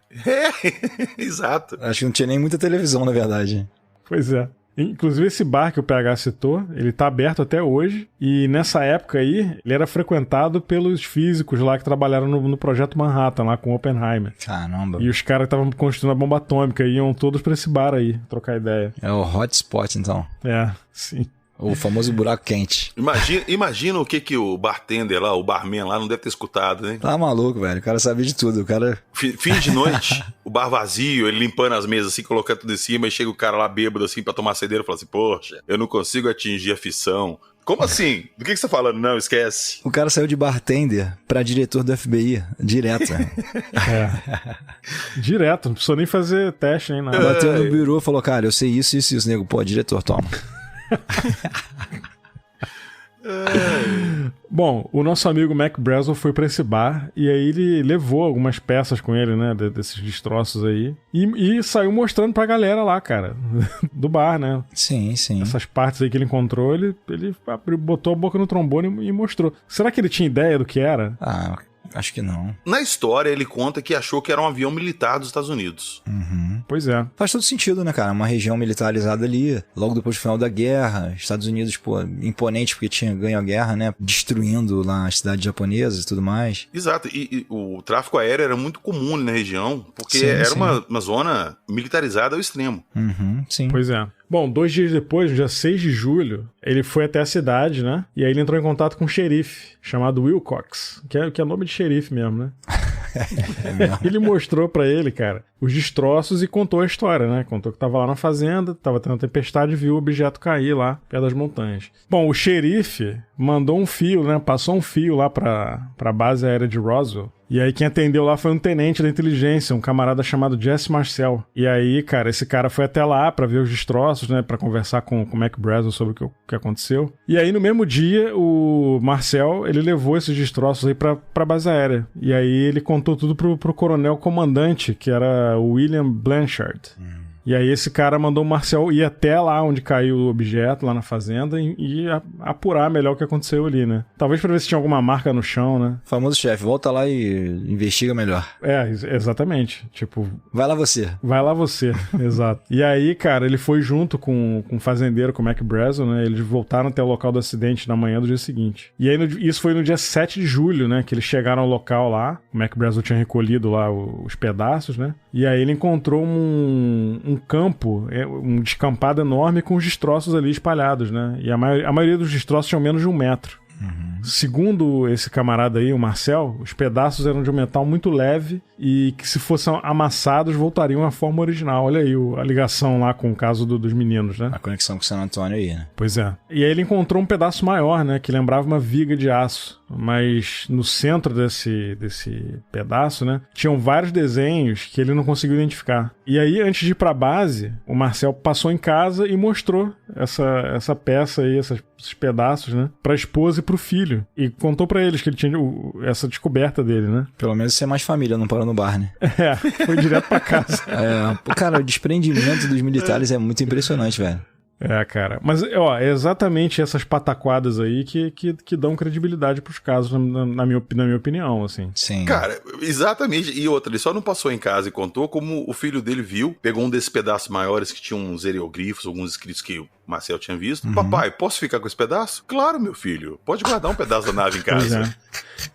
Exato. Acho que não tinha nem muita televisão, na verdade. Pois é. Inclusive esse bar que o PH citou, ele tá aberto até hoje, e nessa época aí, ele era frequentado pelos físicos lá que trabalharam no Projeto Manhattan, lá com Oppenheimer. Caramba. E os caras que estavam construindo a bomba atômica iam todos pra esse bar aí, trocar ideia. É o hotspot, então. Sim. O famoso buraco quente. Imagina o que o bartender lá, o barman lá, não deve ter escutado, né? Tá maluco, velho. O cara sabia de tudo. O cara... Fim de noite, o bar vazio, ele limpando as mesas assim, colocando tudo em cima, e chega o cara lá bêbado assim pra tomar cedeira e fala assim, poxa, eu não consigo atingir a fissão. Como assim? Do que você tá falando? Não, esquece. O cara saiu de bartender pra diretor do FBI, direto. Direto, não precisou nem fazer teste, nem nada. Bateu no bureau e falou, cara, eu sei isso, nego. Pô, diretor, toma. Bom, o nosso amigo Mac Brazel foi pra esse bar e aí ele levou algumas peças com ele, né, desses destroços aí, e saiu mostrando pra galera lá, cara, do bar, né? Sim. Essas partes aí que ele encontrou, ele botou a boca no trombone e mostrou. Será que ele tinha ideia do que era? Acho que não. Na história, ele conta que achou que era um avião militar dos Estados Unidos. Pois é. Faz todo sentido, né, cara? Uma região militarizada ali, logo depois do final da guerra. Estados Unidos, pô, imponente porque tinha ganho a guerra, né? Destruindo lá as cidades japonesas e tudo mais. Exato. E o tráfico aéreo era muito comum na região, porque Sim. Uma zona militarizada ao extremo. Sim. Pois é. Bom, 2 dias depois, no dia 6 de julho, ele foi até a cidade, né? E aí ele entrou em contato com um xerife, chamado Wilcox, que é nome de xerife mesmo, né? Ele mostrou pra ele, cara, os destroços e contou a história, né? Contou que tava lá na fazenda, tava tendo uma tempestade e viu o objeto cair lá, perto das montanhas. Bom, o xerife mandou um fio, né? Passou um fio lá pra base aérea de Roswell. E aí quem atendeu lá foi um tenente da inteligência, um camarada chamado Jesse Marcel. E aí, cara, esse cara foi até lá pra ver os destroços, né? Pra conversar com o Mac Brazel sobre o que aconteceu. E aí, no mesmo dia, o Marcel, ele levou esses destroços aí pra base aérea. E aí ele contou tudo pro coronel comandante, que era o William Blanchard. E aí esse cara mandou o Marcel ir até lá onde caiu o objeto, lá na fazenda, e apurar melhor o que aconteceu ali, né? Talvez pra ver se tinha alguma marca no chão, né? Famoso chefe, volta lá e investiga melhor. Exatamente. Tipo... Vai lá você, exato. E aí, cara, ele foi junto com o fazendeiro, com o Mac Brazel, né? Eles voltaram até o local do acidente na manhã do dia seguinte. E aí, isso foi no dia 7 de julho, né? Que eles chegaram ao local lá. O Mac Brazel tinha recolhido lá os pedaços, né? E aí ele encontrou um campo, um descampado enorme com os destroços ali espalhados, né? E a maioria dos destroços tinham menos de 1 metro. Segundo esse camarada aí, o Marcel, os pedaços eram de um metal muito leve e que, se fossem amassados, voltariam à forma original. Olha aí a ligação lá com o caso dos meninos, né? A conexão com o San Antônio aí, né? Pois é. E aí ele encontrou um pedaço maior, né? Que lembrava uma viga de aço. Mas no centro desse pedaço, né? Tinham vários desenhos que ele não conseguiu identificar. E aí, antes de ir pra base, o Marcel passou em casa e mostrou essa peça aí, esses pedaços, né? Pra esposa e pro filho. E contou pra eles que ele tinha essa descoberta dele, né? Pelo menos ser mais família, não parou no bar, né? Foi direto pra casa. Cara, o desprendimento dos militares é muito impressionante, velho. Cara. Mas, ó, é exatamente essas pataquadas aí que dão credibilidade pros casos, na minha opinião, assim. Sim. Cara, exatamente. E outra, ele só não passou em casa e contou como o filho dele viu, pegou um desses pedaços maiores que tinham uns hieroglifos, alguns escritos que o Marcel tinha visto. Papai, posso ficar com esse pedaço? Claro, meu filho. Pode guardar um pedaço da nave em casa. Pois é.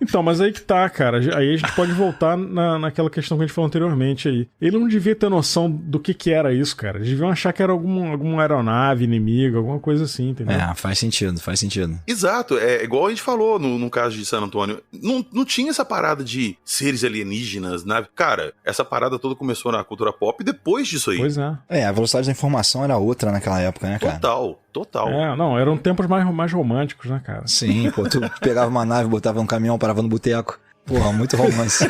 Então, mas aí que tá, cara. Aí a gente pode voltar naquela questão que a gente falou anteriormente aí. Ele não devia ter noção do que era isso, cara. Eles deviam achar que era alguma aeronave inimiga, alguma coisa assim, entendeu? Faz sentido. Exato. É igual a gente falou no caso de San Antônio. Não tinha essa parada de seres alienígenas, nave. Cara, essa parada toda começou na cultura pop depois disso aí. Pois é. A velocidade da informação era outra naquela época, né, cara? Total. Não, eram tempos mais românticos, né, cara? Sim, pô, tu pegava uma nave, botava um caminhão, parava no boteco. Porra, muito romance.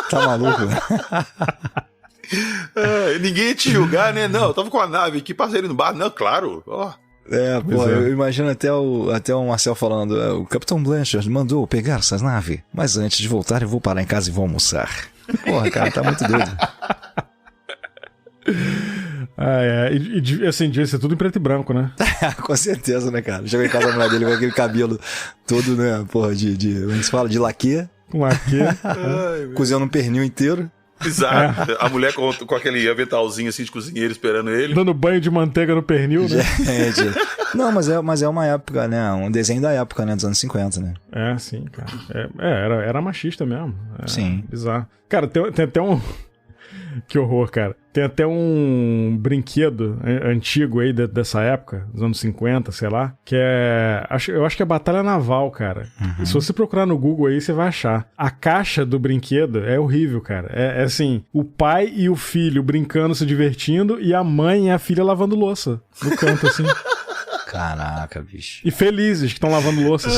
Tá maluco? Ninguém ia te julgar, né? Não, eu tava com a nave aqui, passei ele no bar. Não, claro. Eu imagino até o Marcel falando, o Capitão Blanchard mandou pegar essas naves, mas antes de voltar eu vou parar em casa e vou almoçar. Porra, cara, tá muito doido. E assim, devia ser tudo em preto e branco, né? Com certeza, né, cara? Chegou em casa da mulher dele com aquele cabelo todo, né, porra, como se fala? De laque. Com laque. Cozinhando um pernil inteiro. Exato. A mulher com aquele aventalzinho assim de cozinheiro esperando ele. Dando banho de manteiga no pernil, né? Gente. Não, mas é uma época, né? Um desenho da época, né? Dos anos 50, né? Sim, cara. Era machista mesmo. Sim. Bizarro. Cara, tem até um... Que horror, cara. Tem até um brinquedo antigo aí dessa época, dos anos 50, sei lá, que eu acho que é Batalha Naval, cara. E se você procurar no Google aí, você vai achar. A caixa do brinquedo é horrível, cara. É assim, o pai e o filho brincando, se divertindo, e a mãe e a filha lavando louça no canto, assim. Caraca, bicho. E felizes que estão lavando louça,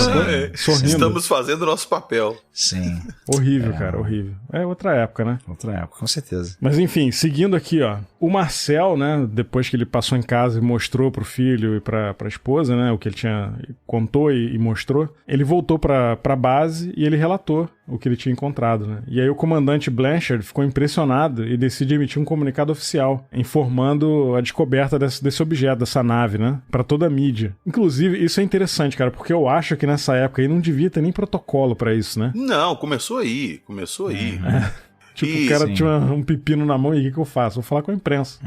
sorrindo. Estamos fazendo o nosso papel. Sim. Horrível, cara, horrível. É outra época, né? Outra época, com certeza. Mas enfim, seguindo aqui, ó. O Marcel, né, depois que ele passou em casa e mostrou pro filho e pra esposa, né, o que ele contou e mostrou, ele voltou pra base e ele relatou o que ele tinha encontrado, né? E aí o comandante Blanchard ficou impressionado e decide emitir um comunicado oficial, informando a descoberta desse objeto, dessa nave, né? Pra toda a mídia. Inclusive, isso é interessante, cara, porque eu acho que nessa época aí não devia ter nem protocolo pra isso, né? Não, começou aí. Tipo, o cara tinha um pepino na mão e o que eu faço? Vou falar com a imprensa.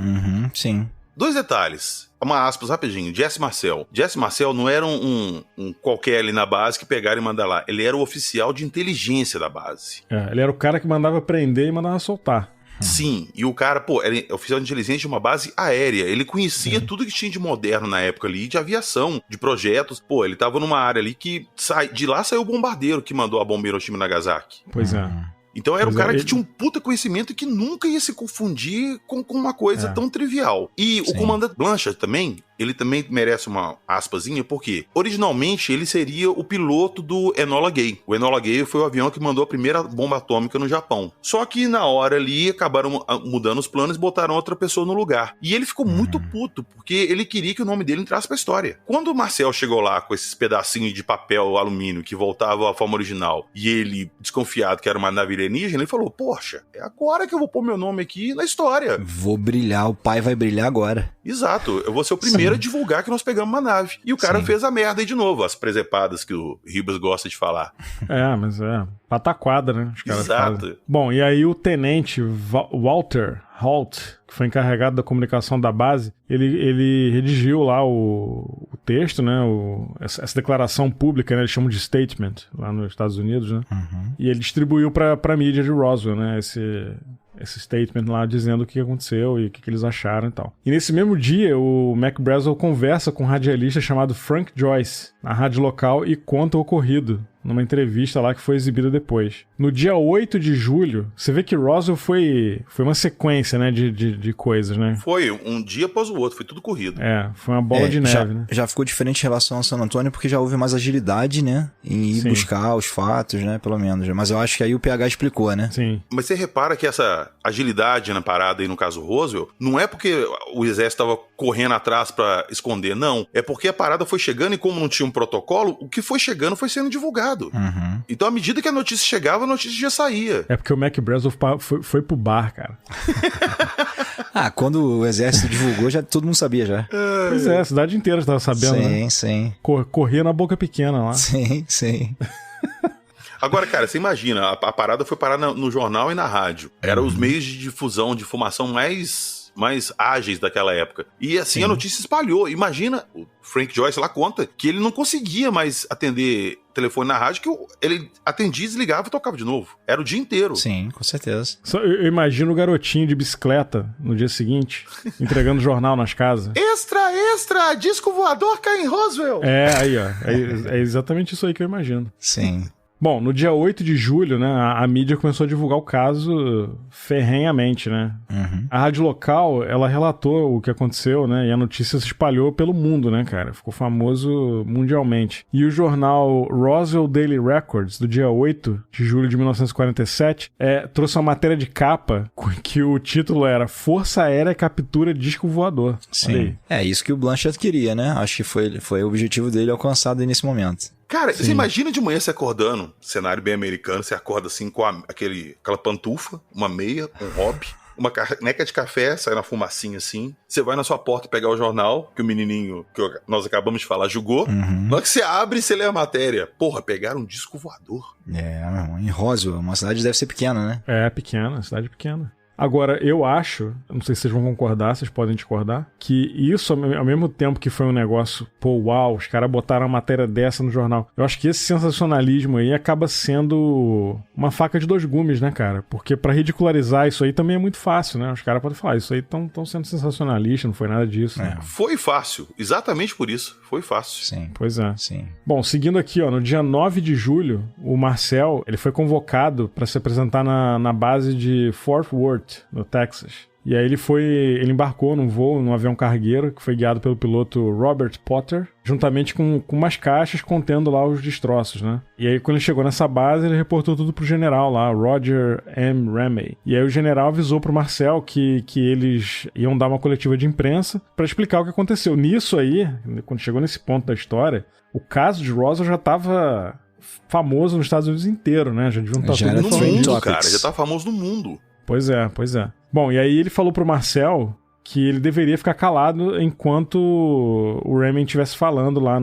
Sim. 2 detalhes. Uma aspas rapidinho. Jesse Marcel. Jesse Marcel não era um qualquer ali na base que pegaram e mandar lá. Ele era o oficial de inteligência da base. Ele era o cara que mandava prender e mandava soltar. Sim, e o cara, era oficial de inteligência de uma base aérea. Ele conhecia tudo que tinha de moderno na época ali, de aviação, de projetos. Ele tava numa área ali que de lá saiu o bombardeiro que mandou a bomba em Hiroshima e Nagasaki. Pois é. Então era um cara que tinha um puta conhecimento e que nunca ia se confundir com uma coisa tão trivial. E o comandante Blanchard também, ele também merece uma aspasinha, porque originalmente ele seria o piloto do Enola Gay. O Enola Gay foi o avião que mandou a primeira bomba atômica no Japão. Só que na hora ali acabaram mudando os planos e botaram outra pessoa no lugar. E ele ficou muito puto, porque ele queria que o nome dele entrasse pra história. Quando o Marcel chegou lá com esses pedacinhos de papel alumínio que voltavam à forma original, e ele, desconfiado que era uma nave alienígena, ele falou, poxa, é agora que eu vou pôr meu nome aqui na história. Vou brilhar, o pai vai brilhar agora. Exato, eu vou ser o primeiro a divulgar que nós pegamos uma nave. E o cara fez a merda aí de novo, as presepadas que o Ribas gosta de falar. Mas pataquada, né? Os caras Exato. fazem. Bom, e aí o tenente Walter Holt, que foi encarregado da comunicação da base, ele redigiu lá o texto, né? Essa declaração pública, né? Eles chamam de statement lá nos Estados Unidos, né? E ele distribuiu pra mídia de Roswell, né? Esse statement lá dizendo o que aconteceu e o que eles acharam e tal. E nesse mesmo dia, o Mac Brazel conversa com um radialista chamado Frank Joyce na rádio local e conta o ocorrido numa entrevista lá que foi exibida depois. No dia 8 de julho, você vê que Roswell foi uma sequência, né, de coisas, né? Foi um dia após o outro, foi tudo corrido. Foi uma bola de neve, né? Já ficou diferente em relação ao San Antônio, porque já houve mais agilidade, né, em ir buscar os fatos, né, pelo menos. Mas eu acho que aí o PH explicou, né? Sim. Mas você repara que essa agilidade na parada aí, no caso Roswell, não é porque o exército estava correndo atrás pra esconder, não. É porque a parada foi chegando e como não tinha um protocolo, o que foi chegando foi sendo divulgado. Então, à medida que a notícia chegava, a notícia já saía. É porque o Mac Brazel foi pro bar, cara. Quando o exército divulgou, já todo mundo sabia já. Pois a cidade inteira estava sabendo, né? Sim. Corria na boca pequena lá. Sim. Agora, cara, você imagina, a parada foi parar no jornal e na rádio. Eram os meios de difusão, de informação mais ágeis daquela época. E assim a notícia espalhou. Imagina, o Frank Joyce lá conta que ele não conseguia mais atender telefone na rádio, que ele atendia, desligava e tocava de novo. Era o dia inteiro. Sim, com certeza. Eu imagino o garotinho de bicicleta no dia seguinte, entregando jornal nas casas. Extra! Disco voador cai em Roswell! Aí, ó. É exatamente isso aí que eu imagino. Sim. Bom, no dia 8 de julho, né, a mídia começou a divulgar o caso ferrenhamente, né? A rádio local, ela relatou o que aconteceu, né, e a notícia se espalhou pelo mundo, né, cara? Ficou famoso mundialmente. E o jornal Roswell Daily Records, do dia 8 de julho de 1947, trouxe uma matéria de capa que o título era Força Aérea captura disco voador. Sim. É isso que o Blanchett queria, né? Acho que foi o objetivo dele alcançado aí nesse momento. Cara, você imagina de manhã você acordando, cenário bem americano, você acorda assim com aquela pantufa, uma meia, um hobby, uma caneca de café, sai na fumacinha assim, você vai na sua porta pegar o jornal, que o menininho, que nós acabamos de falar, jogou, na hora que você abre, você lê a matéria. Porra, pegaram um disco voador. Em Roswell, uma cidade deve ser pequena, né? Pequena, cidade pequena. Agora, eu acho, não sei se vocês vão concordar, vocês podem discordar, que isso, ao mesmo tempo que foi um negócio, uau, os caras botaram uma matéria dessa no jornal. Eu acho que esse sensacionalismo aí acaba sendo uma faca de dois gumes, né, cara? Porque pra ridicularizar isso aí também é muito fácil, né? Os caras podem falar, isso aí estão sendo sensacionalistas, não foi nada disso. Né? Foi fácil, exatamente por isso, foi fácil. Sim. Pois é. Sim. Bom, seguindo aqui, ó, no dia 9 de julho, o Marcel, ele foi convocado para se apresentar na base de Fort Worth, no Texas. E aí ele embarcou num avião cargueiro que foi guiado pelo piloto Robert Potter, juntamente com umas caixas contendo lá os destroços, né? E aí quando ele chegou nessa base, ele reportou tudo pro general lá, Roger M. Ramey. E aí o general avisou pro Marcel que eles iam dar uma coletiva de imprensa para explicar o que aconteceu. Nisso aí, quando chegou nesse ponto da história, o caso de Roswell já tava famoso nos Estados Unidos inteiro, né? Já deviam estar no mundo, cara. Já tá famoso no mundo. Pois é. Bom, e aí ele falou pro Marcel que ele deveria ficar calado enquanto o Ramey estivesse falando lá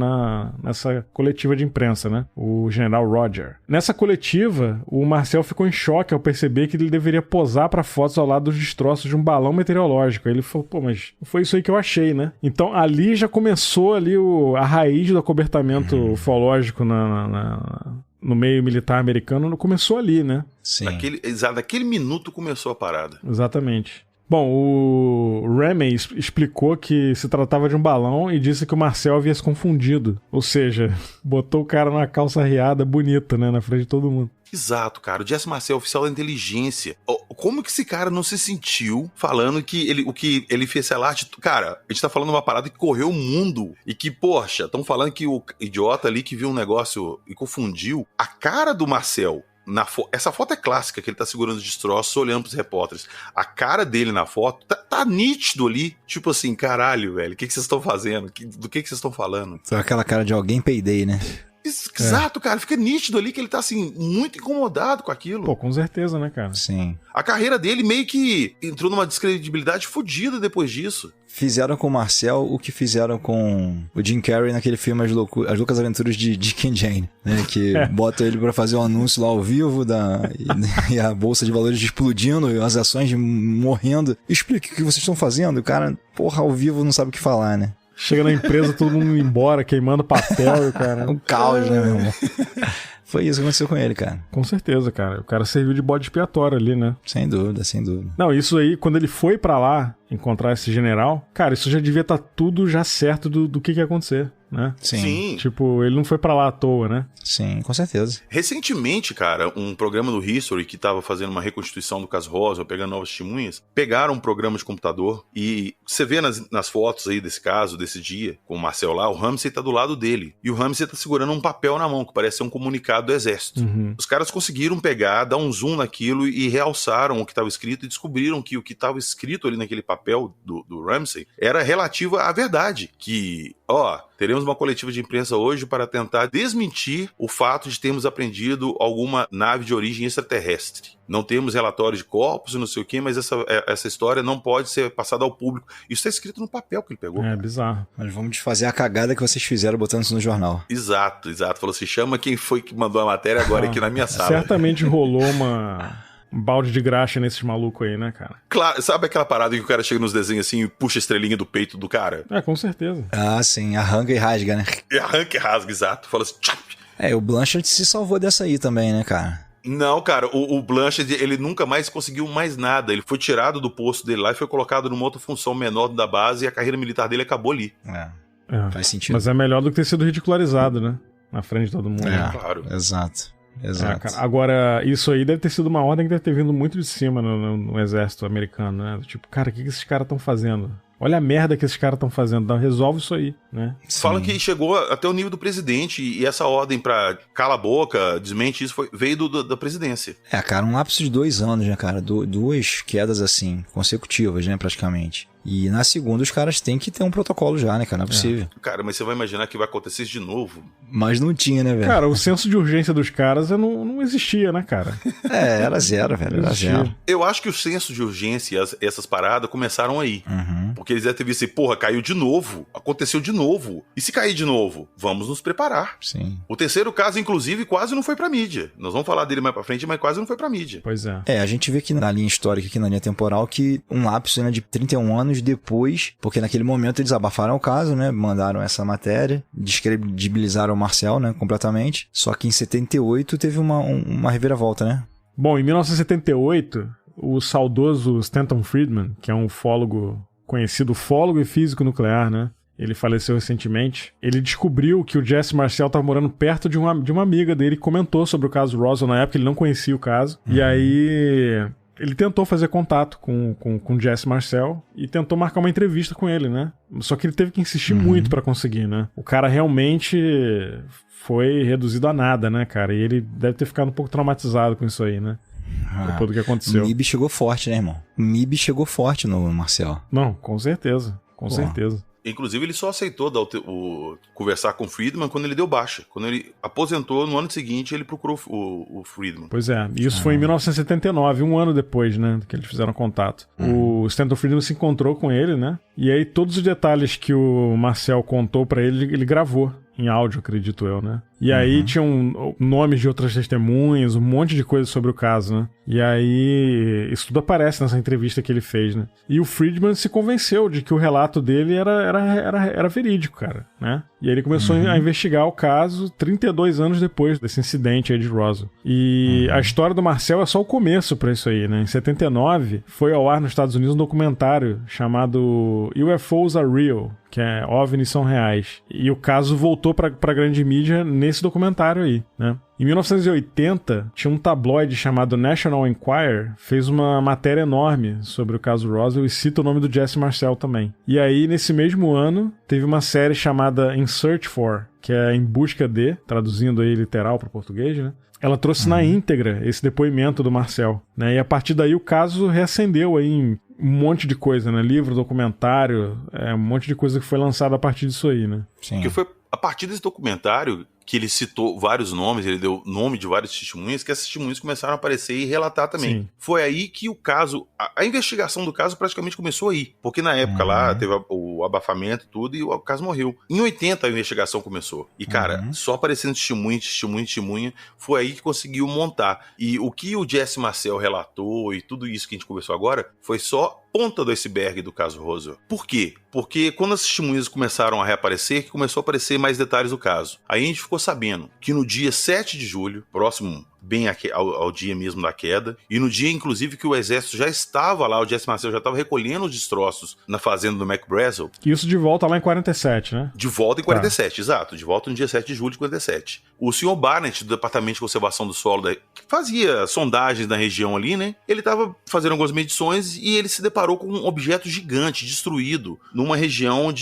nessa coletiva de imprensa, né? O general Roger. Nessa coletiva, o Marcel ficou em choque ao perceber que ele deveria posar para fotos ao lado dos destroços de um balão meteorológico. Aí ele falou, mas foi isso aí que eu achei, né? Então ali já começou ali a raiz do acobertamento ufológico no meio militar americano, começou ali, né? Sim. Naquele minuto começou a parada. Exatamente. Bom, o Ramey explicou que se tratava de um balão e disse que o Marcel havia se confundido. Ou seja, botou o cara numa calça riada bonita, né, na frente de todo mundo. Exato, cara. O Jesse Marcel, oficial da inteligência. Como que esse cara não se sentiu falando que o que ele fez, sei lá, cara, a gente tá falando uma parada que correu o mundo e que, poxa, estão falando que o idiota ali que viu um negócio e confundiu. A cara do Marcel, essa foto é clássica, que ele tá segurando os destroços, olhando pros repórteres. A cara dele na foto tá nítido ali. Tipo assim, caralho, velho, o que vocês estão fazendo? Do que vocês estão falando? Foi aquela cara de alguém peidei, né? Exato, cara. Fica nítido ali que ele tá, assim, muito incomodado com aquilo. Pô, com certeza, né, cara? Sim. A carreira dele meio que entrou numa descredibilidade fodida depois disso. Fizeram com o Marcel o que fizeram com o Jim Carrey naquele filme As Loucas Aventuras de Dick and Jane, né? Que bota ele pra fazer um anúncio lá ao vivo e a bolsa de valores explodindo e as ações morrendo. Explique o que vocês estão fazendo. O cara, porra, ao vivo não sabe o que falar, né? Chega na empresa, todo mundo indo embora, queimando papel e o cara... Um caos, né, meu irmão? Foi isso que aconteceu com ele, cara. Com certeza, cara. O cara serviu de bode expiatório ali, né? Sem dúvida, sem dúvida. Não, isso aí, quando ele foi pra lá encontrar esse general, cara, isso já devia estar tudo já certo do que ia acontecer, né? Sim. Tipo, ele não foi pra lá à toa, né? Sim, com certeza. Recentemente, cara, um programa do History que tava fazendo uma reconstituição do caso Roswell, pegando novas testemunhas, pegaram um programa de computador e você vê nas fotos aí desse caso, desse dia, com o Marcel lá, o Ramsey tá do lado dele. E o Ramsey tá segurando um papel na mão, que parece ser um comunicado do exército. Uhum. Os caras conseguiram pegar, dar um zoom naquilo e realçaram o que estava escrito e descobriram que o que estava escrito ali naquele papel do Ramsey era relativo à verdade. Que, teremos uma coletiva de imprensa hoje para tentar desmentir o fato de termos apreendido alguma nave de origem extraterrestre. Não temos relatórios de corpos e não sei o que, mas essa história não pode ser passada ao público. Isso está escrito no papel que ele pegou. É bizarro. Mas vamos desfazer a cagada que vocês fizeram botando isso no jornal. Exato. Falou assim, chama quem foi que mandou a matéria agora aqui na minha sala. Certamente rolou um balde de graxa nesses malucos aí, né, cara? Claro, sabe aquela parada que o cara chega nos desenhos assim e puxa a estrelinha do peito do cara? É, com certeza. Ah, sim, arranca e rasga, né? Arranca e rasga, exato. Fala assim, tchap. O Blanchard se salvou dessa aí também, né, cara? Não, cara, o Blanchard, ele nunca mais conseguiu mais nada. Ele foi tirado do posto dele lá e foi colocado numa outra função menor da base e a carreira militar dele acabou ali. Faz sentido. Mas é melhor do que ter sido ridicularizado, né? Na frente de todo mundo. Né? Claro. Exato. Cara, agora, isso aí deve ter sido uma ordem que deve ter vindo muito de cima no exército americano, né? Tipo, cara, o que esses caras estão fazendo? Olha a merda que esses caras estão fazendo, então resolve isso aí, né? Fala que chegou até o nível do presidente e essa ordem pra cala a boca, desmente isso, veio da presidência. Cara, um lapso de 2 anos, né, cara? Duas quedas, assim, consecutivas, né, praticamente. E na segunda os caras têm que ter um protocolo já, né, cara? Não é possível. Cara, mas você vai imaginar que vai acontecer isso de novo? Mas não tinha, né, velho? Cara, o senso de urgência dos caras não existia, né, cara? Era zero, velho. Era zero. Eu acho que o senso de urgência e essas paradas começaram aí. Uhum. Porque eles devem ter visto assim, porra, caiu de novo. Aconteceu de novo. E se cair de novo? Vamos nos preparar. Sim. O terceiro caso, inclusive, quase não foi pra mídia. Nós vamos falar dele mais pra frente, mas quase não foi pra mídia. Pois é. A gente vê aqui na linha histórica, aqui na linha temporal, que um lapso, né, de 31 anos depois, porque naquele momento eles abafaram o caso, né, mandaram essa matéria, descredibilizaram o Marcel, né, completamente. Só que em 78 teve uma reviravolta, né? Bom, em 1978, o saudoso Stanton Friedman, que é um conhecido ufólogo e físico nuclear, né? Ele faleceu recentemente. Ele descobriu que o Jesse Marcel estava morando perto de uma amiga dele que comentou sobre o caso Roswell na época. Ele não conhecia o caso. E aí ele tentou fazer contato com o Jesse Marcel e tentou marcar uma entrevista com ele, né? Só que ele teve que insistir muito pra conseguir, né? O cara realmente foi reduzido a nada, né, cara? E ele deve ter ficado um pouco traumatizado com isso aí, né? Depois do que aconteceu. O MIB chegou forte, né, irmão? O MIB chegou forte no Marcel. Não, com certeza. Com certeza. Inclusive, ele só aceitou conversar com o Friedman quando ele deu baixa. Quando ele aposentou, no ano seguinte, ele procurou o Friedman. Pois é, isso foi em 1979, um ano depois, né, que eles fizeram contato. O Stanton Friedman se encontrou com ele, né, e aí todos os detalhes que o Marcel contou pra ele, ele gravou. em áudio, acredito eu, né? E aí tinham nomes de outras testemunhas, um monte de coisa sobre o caso, né? E aí isso tudo aparece nessa entrevista que ele fez, né? E o Friedman se convenceu de que o relato dele era verídico, cara, né? E aí ele começou a investigar o caso 32 anos depois desse incidente aí de Roswell. E a história do Marcel é só o começo pra isso aí, né? Em 79, foi ao ar nos Estados Unidos um documentário chamado UFOs Are Real, que é OVNIs são reais. E o caso voltou pra grande mídia nesse documentário aí, né? Em 1980, tinha um tabloide chamado National Enquirer, fez uma matéria enorme sobre o caso Roswell e cita o nome do Jesse Marcel também. E aí, nesse mesmo ano, teve uma série chamada In Search For, que é Em Busca de, traduzindo aí literal para português, né? Ela trouxe na íntegra esse depoimento do Marcel, né? E a partir daí o caso reacendeu aí em um monte de coisa, né? Livro, documentário, um monte de coisa que foi lançada a partir disso aí, né? Sim. Porque foi a partir desse documentário que ele citou vários nomes, ele deu nome de vários testemunhas, que esses testemunhas começaram a aparecer e relatar também. Sim. Foi aí que o caso, a investigação do caso praticamente começou aí, porque na época lá teve o abafamento e tudo, e o caso morreu. Em 80 a investigação começou, e cara, só aparecendo testemunha, foi aí que conseguiu montar. E o que o Jesse Marcel relatou e tudo isso que a gente conversou agora, foi só ponta do iceberg do caso Roswell. Por quê? Porque quando as testemunhas começaram a reaparecer, que começou a aparecer mais detalhes do caso. Aí a gente ficou sabendo que no dia 7 de julho, próximo bem ao dia mesmo da queda, e no dia inclusive que o exército já estava lá, o Jesse Marcel já estava recolhendo os destroços na fazenda do McBrazel. Isso de volta lá em 47, né? De volta em 47, exato, de volta no dia 7 de julho de 47. O senhor Barnett, do Departamento de Conservação do Solo, que fazia sondagens na região ali, né? Ele estava fazendo algumas medições e ele se deparou com um objeto gigante, destruído, numa região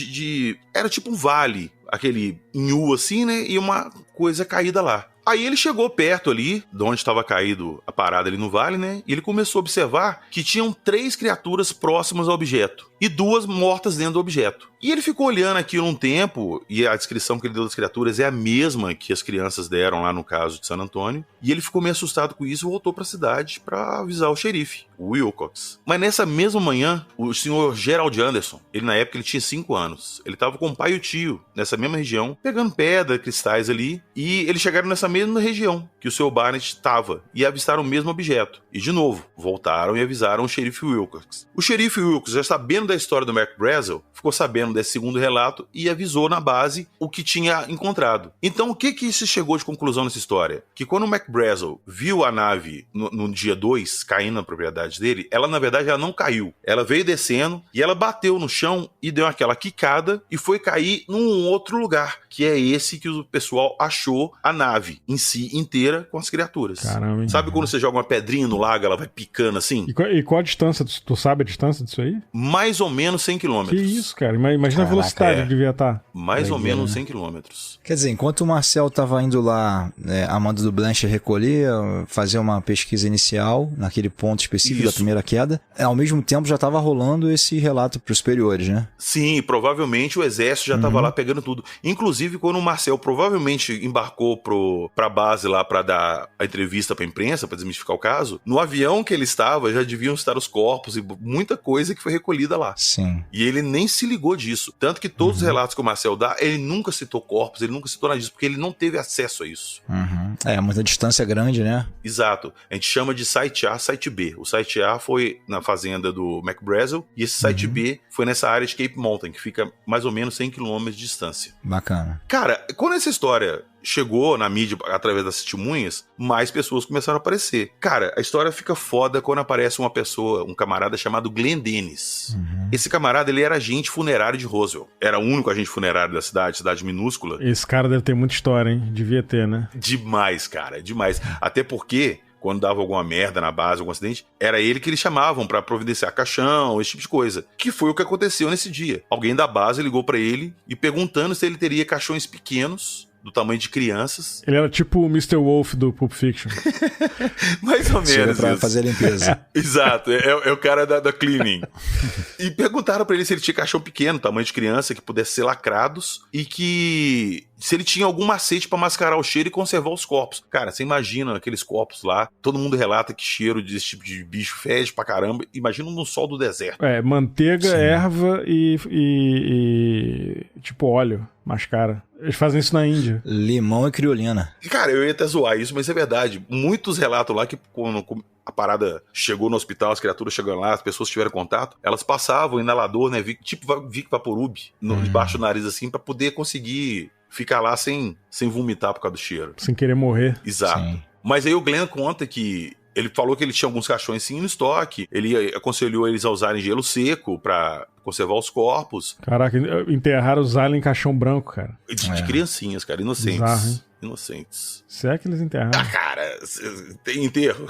era tipo um vale, aquele nhu assim, né? E uma coisa caída lá. Aí ele chegou perto ali, de onde estava caído a parada ali no vale, né? E ele começou a observar que tinham 3 criaturas próximas ao objeto e 2 mortas dentro do objeto. E ele ficou olhando aquilo um tempo, e a descrição que ele deu das criaturas é a mesma que as crianças deram lá no caso de San Antônio. E ele ficou meio assustado com isso e voltou para a cidade para avisar o xerife, o Wilcox. Mas nessa mesma manhã, o senhor Gerald Anderson, ele na época ele tinha 5 anos, ele estava com o pai e o tio nessa mesma região, pegando pedra, cristais ali, e eles chegaram nessa mesma região que o senhor Barnett estava e avistaram o mesmo objeto. E de novo, voltaram e avisaram o xerife Wilcox. O xerife Wilcox, já sabendo da história do McBrazel, ficou sabendo desse segundo relato e avisou na base o que tinha encontrado. Então o que se chegou de conclusão nessa história? Que quando o McBrazel viu a nave no dia 2 caindo na propriedade dele, ela na verdade ela não caiu. Ela veio descendo e ela bateu no chão e deu aquela quicada e foi cair num outro lugar, que é esse que o pessoal achou a nave em si inteira com as criaturas. Caramba, hein? Sabe quando você joga uma pedrinha no lago, ela vai picando assim? E qual a distância? Tu sabe a distância disso aí? Mais ou menos 100 km. Que isso, cara? Imagina a velocidade que devia estar. Mais ou menos 100 km. Quer dizer, enquanto o Marcel estava indo lá, a mando do Blanchard recolher, fazer uma pesquisa inicial naquele ponto específico da primeira queda, ao mesmo tempo já estava rolando esse relato para os superiores, né? Sim, provavelmente o exército já estava lá pegando tudo. Inclusive, quando o Marcel provavelmente embarcou pra base lá para dar a entrevista pra imprensa, para desmistificar o caso, no avião que ele estava já deviam estar os corpos e muita coisa que foi recolhida lá. Sim. E ele nem se ligou disso. Tanto que todos os relatos que o Marcel dá, ele nunca citou corpos, ele nunca citou nada disso, porque ele não teve acesso a isso. Muita distância grande, né? Exato. A gente chama de Site A, Site B. O Site A foi na fazenda do McBrazel e esse Site B foi nessa área de Cape Mountain, que fica mais ou menos 100 km de distância. Bacana. Cara, quando essa história chegou na mídia através das testemunhas, mais pessoas começaram a aparecer. Cara, a história fica foda quando aparece uma pessoa, um camarada chamado Glenn Dennis. Esse camarada, ele era agente funerário de Roswell. Era o único agente funerário da cidade minúscula. Esse cara deve ter muita história, hein? Devia ter, né? Demais, cara, demais. Até porque quando dava alguma merda na base, algum acidente, era ele que eles chamavam pra providenciar caixão, esse tipo de coisa. Que foi o que aconteceu nesse dia. Alguém da base ligou pra ele e perguntando se ele teria caixões pequenos, do tamanho de crianças. Ele era tipo o Mr. Wolf do Pulp Fiction. Mais ou menos pra isso. fazer a limpeza. Exato, é o cara da cleaning. E perguntaram pra ele se ele tinha caixão pequeno, tamanho de criança, que pudesse ser lacrados e que se ele tinha algum macete pra mascarar o cheiro e conservar os corpos. Cara, você imagina aqueles corpos lá, todo mundo relata que cheiro desse tipo de bicho fede pra caramba. Imagina no sol do deserto. Manteiga, erva e tipo óleo, mascara. Eles fazem isso na Índia. Limão e criolina. Cara, eu ia até zoar isso, mas é verdade. Muitos relatam lá que quando a parada chegou no hospital, as criaturas chegando lá, as pessoas tiveram contato, elas passavam o inalador, né, tipo Vic Vaporub, debaixo do nariz assim, pra poder conseguir ficar lá sem vomitar por causa do cheiro. Sem querer morrer. Exato. Sim. Mas aí o Glenn conta que ele falou que ele tinha alguns caixões sim no estoque, ele aconselhou eles a usarem gelo seco pra conservar os corpos. Caraca, enterraram os aliens em caixão branco, cara. De criancinhas, cara, inocentes. Bizarro, hein? Inocentes. Se é que eles enterraram. Ah, cara, tem enterro.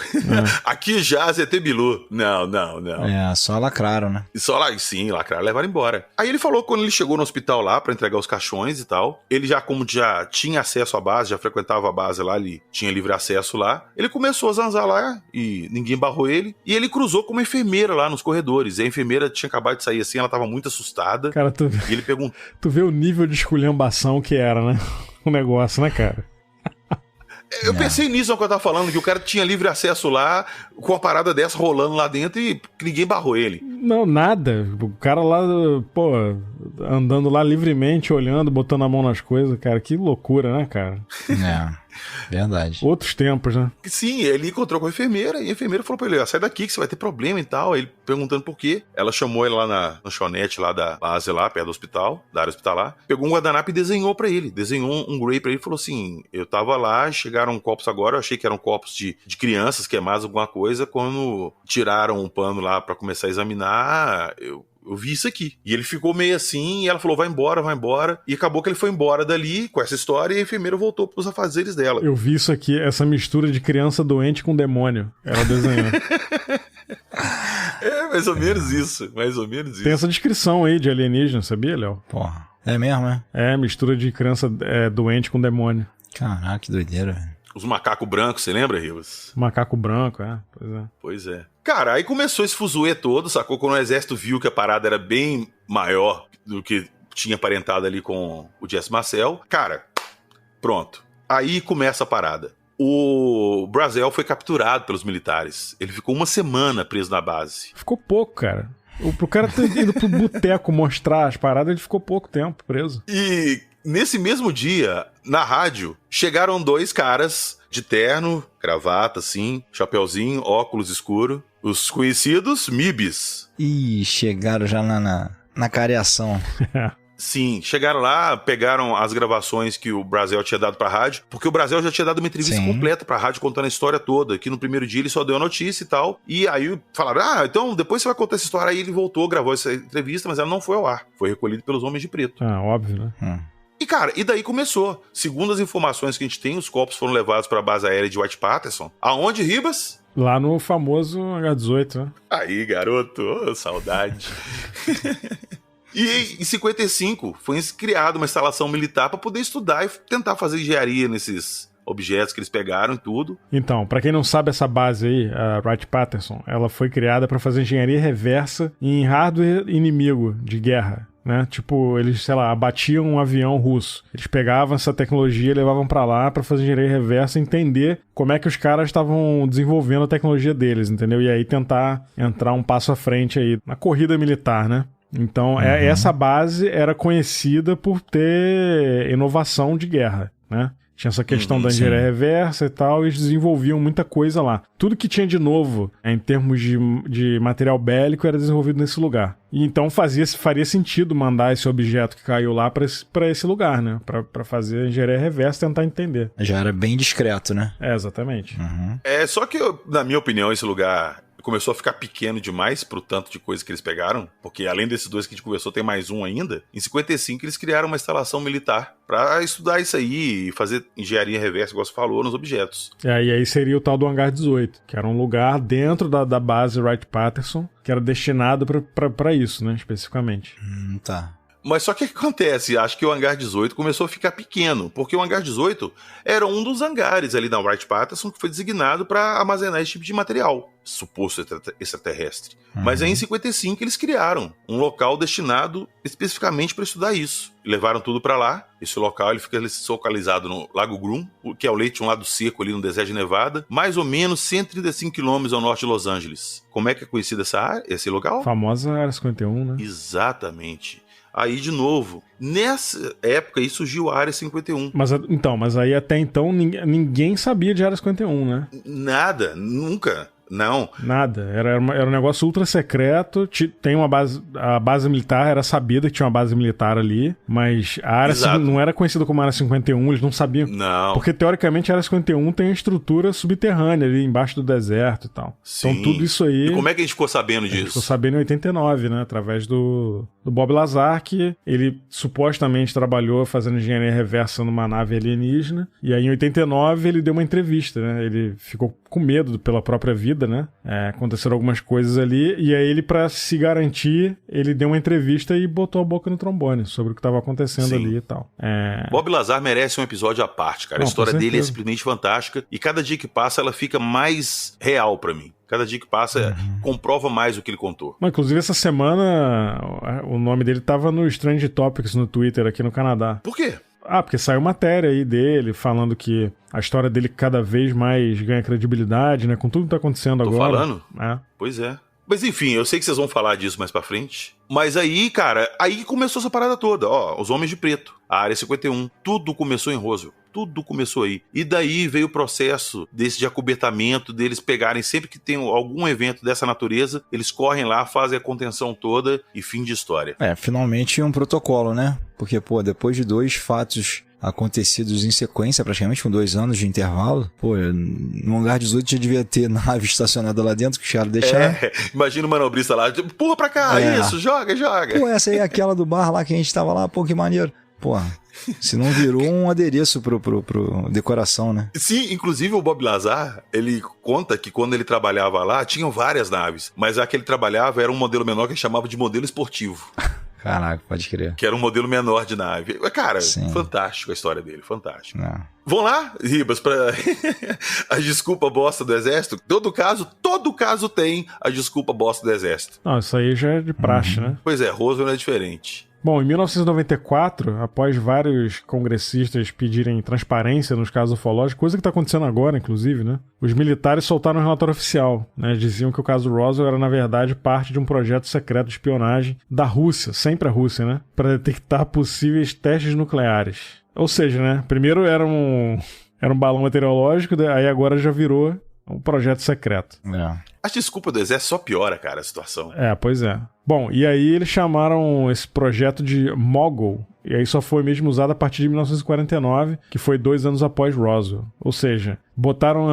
Aqui jaz ET Bilu. Não. Só lacraram, né? E só lá, sim, lacraram, levaram embora. Aí ele falou que quando ele chegou no hospital lá pra entregar os caixões e tal, ele como já tinha acesso à base, já frequentava a base lá, ele tinha livre acesso lá, ele começou a zanzar lá e ninguém barrou ele. E ele cruzou com uma enfermeira lá nos corredores. E a enfermeira tinha acabado de sair assim, ela tava muito assustada. Cara, E ele perguntou... Tu vê o nível de esculhambação que era, né? O negócio, né, cara? Eu pensei nisso quando eu tava falando, que o cara tinha livre acesso lá, com a parada dessa rolando lá dentro e ninguém barrou ele. Não, nada. O cara lá, pô, andando lá livremente, olhando, botando a mão nas coisas, cara. Que loucura, né, cara? Verdade. Outros tempos, né? Sim, ele encontrou com a enfermeira e a enfermeira falou pra ele, sai daqui que você vai ter problema e tal. Aí ele perguntando por quê. Ela chamou ele lá na lanchonete lá da base lá, perto do hospital, da área hospitalar. Pegou um guardanapo e desenhou pra ele. Desenhou um Grey pra ele e falou assim, eu tava lá, chegaram copos agora, eu achei que eram copos de crianças, que é mais alguma coisa. Quando tiraram um pano lá pra começar a examinar, eu vi isso aqui. E ele ficou meio assim, e ela falou, vai embora. E acabou que ele foi embora dali com essa história e a enfermeira voltou pros afazeres dela. Eu vi isso aqui, essa mistura de criança doente com demônio. Ela desenhou. Mais ou menos isso. Tem essa descrição aí de alienígena, sabia, Léo? Porra. É mesmo, né? É, mistura de criança doente com demônio. Caraca, que doideira, velho. Os macacos brancos, você lembra, Rivas? Macaco branco, Pois é. Cara, aí começou esse fuzuê todo, sacou? Quando o exército viu que a parada era bem maior do que tinha aparentado ali com o Jesse Marcel. Cara, pronto. Aí começa a parada. O Brazel foi capturado pelos militares. Ele ficou 1 semana preso na base. Ficou pouco, cara. Pro cara ter ido pro boteco mostrar as paradas, ele ficou pouco tempo preso. E nesse mesmo dia, na rádio, chegaram 2 caras de terno, gravata, assim, chapeuzinho, óculos escuro. Os conhecidos MIBs. Ih, chegaram já na careação. Sim, chegaram lá, pegaram as gravações que o Brazel tinha dado pra rádio, porque o Brazel já tinha dado uma entrevista completa pra rádio contando a história toda, que no primeiro dia ele só deu a notícia e tal, e aí falaram, então depois você vai contar essa história. Aí ele voltou, gravou essa entrevista, mas ela não foi ao ar, foi recolhido pelos Homens de Preto. Óbvio, né? E cara, e daí começou. Segundo as informações que a gente tem, os corpos foram levados pra base aérea de White Patterson. Aonde, Ribas? Lá no famoso H-18, né? Aí, garoto, saudade. E em 55 foi criada uma instalação militar para poder estudar e tentar fazer engenharia nesses objetos que eles pegaram e tudo. Então, pra quem não sabe, essa base aí, a Wright Patterson, ela foi criada para fazer engenharia reversa em hardware inimigo de guerra, né? Tipo, eles, sei lá, abatiam um avião russo. Eles pegavam essa tecnologia e levavam pra lá pra fazer engenharia reversa e entender como é que os caras estavam desenvolvendo a tecnologia deles, entendeu? E aí tentar entrar um passo à frente aí na corrida militar, né? Então, essa base era conhecida por ter inovação de guerra, né? Tinha essa questão da engenharia reversa e tal, e eles desenvolviam muita coisa lá. Tudo que tinha de novo, em termos de material bélico, era desenvolvido nesse lugar. E então faria sentido mandar esse objeto que caiu lá pra esse lugar, né? Pra fazer a engenharia reversa e tentar entender. Já era bem discreto, né? Exatamente. Só que, na minha opinião, esse lugar começou a ficar pequeno demais pro tanto de coisa que eles pegaram, porque além desses 2 que a gente conversou, tem mais um ainda. Em 55 eles criaram uma instalação militar pra estudar isso aí e fazer engenharia reversa, igual você falou, nos objetos. E aí seria o tal do Hangar 18, que era um lugar dentro da base Wright Patterson, que era destinado pra isso, né, especificamente. Tá. Mas só que o que acontece? Acho que o hangar 18 começou a ficar pequeno, porque o hangar 18 era um dos hangares ali da Wright-Patterson que foi designado para armazenar esse tipo de material, suposto extraterrestre. Mas aí em 55 eles criaram um local destinado especificamente para estudar isso. E levaram tudo para lá. Esse local ele fica localizado no Lago Groom, que é o leito, um lado seco ali no deserto de Nevada, mais ou menos 135 quilômetros ao norte de Los Angeles. Como é que é conhecido esse local? Famosa Área 51, né? Exatamente. Aí, de novo, nessa época aí surgiu a Área 51. Mas aí até então ninguém sabia de Área 51, né? Nada, nunca. Não. Nada. Era um negócio ultra secreto. Tem uma base. A base militar era sabida que tinha uma base militar ali, mas a área não era conhecida como Área 51, eles não sabiam. Não. Porque teoricamente a Área 51 tem uma estrutura subterrânea ali embaixo do deserto e tal. Sim. Então tudo isso aí. E como é que a gente ficou sabendo disso? A gente ficou sabendo em 89, né? Através do Bob Lazar, que ele supostamente trabalhou fazendo engenharia reversa numa nave alienígena. E aí em 89 ele deu uma entrevista, né? Ele ficou com medo pela própria vida, né? Aconteceram algumas coisas ali, e aí ele, pra se garantir, ele deu uma entrevista e botou a boca no trombone sobre o que estava acontecendo ali e tal. Bob Lazar merece um episódio à parte, cara. A história dele é simplesmente fantástica, e cada dia que passa ela fica mais real pra mim. Cada dia que passa comprova mais o que ele contou. Mas, inclusive, essa semana o nome dele tava no Strange Topics no Twitter aqui no Canadá. Por quê? Porque saiu matéria aí dele falando que a história dele cada vez mais ganha credibilidade, né? Com tudo que tá acontecendo agora. Tô falando? Pois é. Mas enfim, eu sei que vocês vão falar disso mais pra frente. Mas aí, cara, aí começou essa parada toda. Ó, os Homens de Preto, a Área 51, tudo começou em Roswell. Tudo começou aí. E daí veio o processo desse de acobertamento, deles pegarem, sempre que tem algum evento dessa natureza, eles correm lá, fazem a contenção toda e fim de história. Finalmente um protocolo, né? Porque, depois de 2 fatos acontecidos em sequência, praticamente com 2 anos de intervalo, no hangar 18 já devia ter nave estacionada lá dentro que os caras deixaram. Imagina o manobrista lá, empurra pra cá, isso, joga. Essa aí é aquela do bar lá que a gente tava lá, que maneiro. Se não virou um adereço pro decoração, né? Sim, inclusive o Bob Lazar, ele conta que quando ele trabalhava lá, tinham várias naves, mas a que ele trabalhava era um modelo menor que ele chamava de modelo esportivo. Caraca, pode crer. Que era um modelo menor de nave. Cara, fantástico a história dele, fantástico. Não. Vamos lá, Ribas, pra a desculpa bosta do Exército? Todo caso tem a desculpa bosta do Exército. Não, isso aí já é de praxe, né? Pois é, Roswell é diferente. Bom, em 1994, após vários congressistas pedirem transparência nos casos ufológicos, coisa que está acontecendo agora, inclusive, né? Os militares soltaram um relatório oficial, né? Diziam que o caso Roswell era, na verdade, parte de um projeto secreto de espionagem da Rússia, sempre a Rússia, né? Para detectar possíveis testes nucleares. Ou seja, né? Primeiro era um balão meteorológico, aí agora já virou um projeto secreto. A desculpa do Exército só piora, cara, a situação. Pois é. Bom, e aí eles chamaram esse projeto de Mogul, e aí só foi mesmo usado a partir de 1949, que foi 2 anos após Roswell. Ou seja, botaram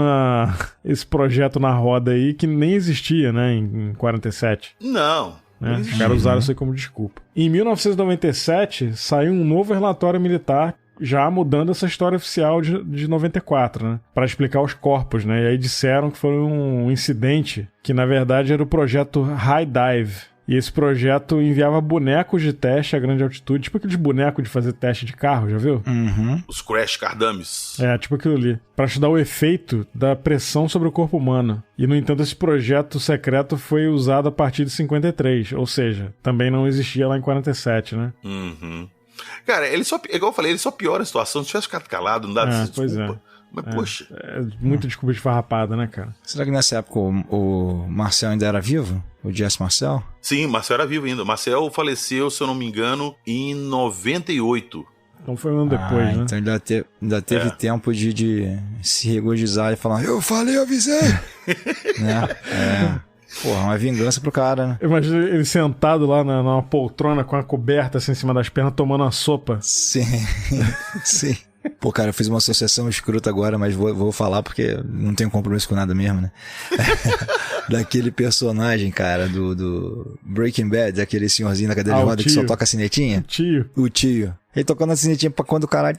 esse projeto na roda aí que nem existia, né, em 47. Não. Os caras usaram isso aí como desculpa. Em 1997, saiu um novo relatório militar já mudando essa história oficial de 94, né? Para explicar os corpos, né? E aí disseram que foi um incidente que, na verdade, era o projeto High Dive. E esse projeto enviava bonecos de teste a grande altitude, tipo aqueles bonecos de fazer teste de carro, já viu? Os Crash Car Dummies. Tipo aquilo ali. Para estudar o efeito da pressão sobre o corpo humano. E, no entanto, esse projeto secreto foi usado a partir de 53. Ou seja, também não existia lá em 47, né? Cara, igual eu falei, ele só piora a situação. Se tivesse ficado calado, não dá desculpa. Pois é. Mas, poxa. Muita desculpa de farrapada, né, cara? Será que nessa época o Marcel ainda era vivo? O Jesse Marcel? Sim, Marcel era vivo ainda. Marcel faleceu, se eu não me engano, em 98. Então foi um ano depois, né? Então ainda teve tempo de se regozijar e falar: eu falei, eu avisei! né? Uma vingança pro cara, né? Imagina ele sentado lá numa poltrona com a coberta assim em cima das pernas, tomando uma sopa. Sim. Cara, eu fiz uma associação escrota agora, mas vou falar porque não tenho compromisso com nada mesmo, né? Daquele personagem, cara, do Breaking Bad, aquele senhorzinho na cadeira de roda que só toca a sinetinha. O tio. Ele tocando a sinetinha pra quando o caralho...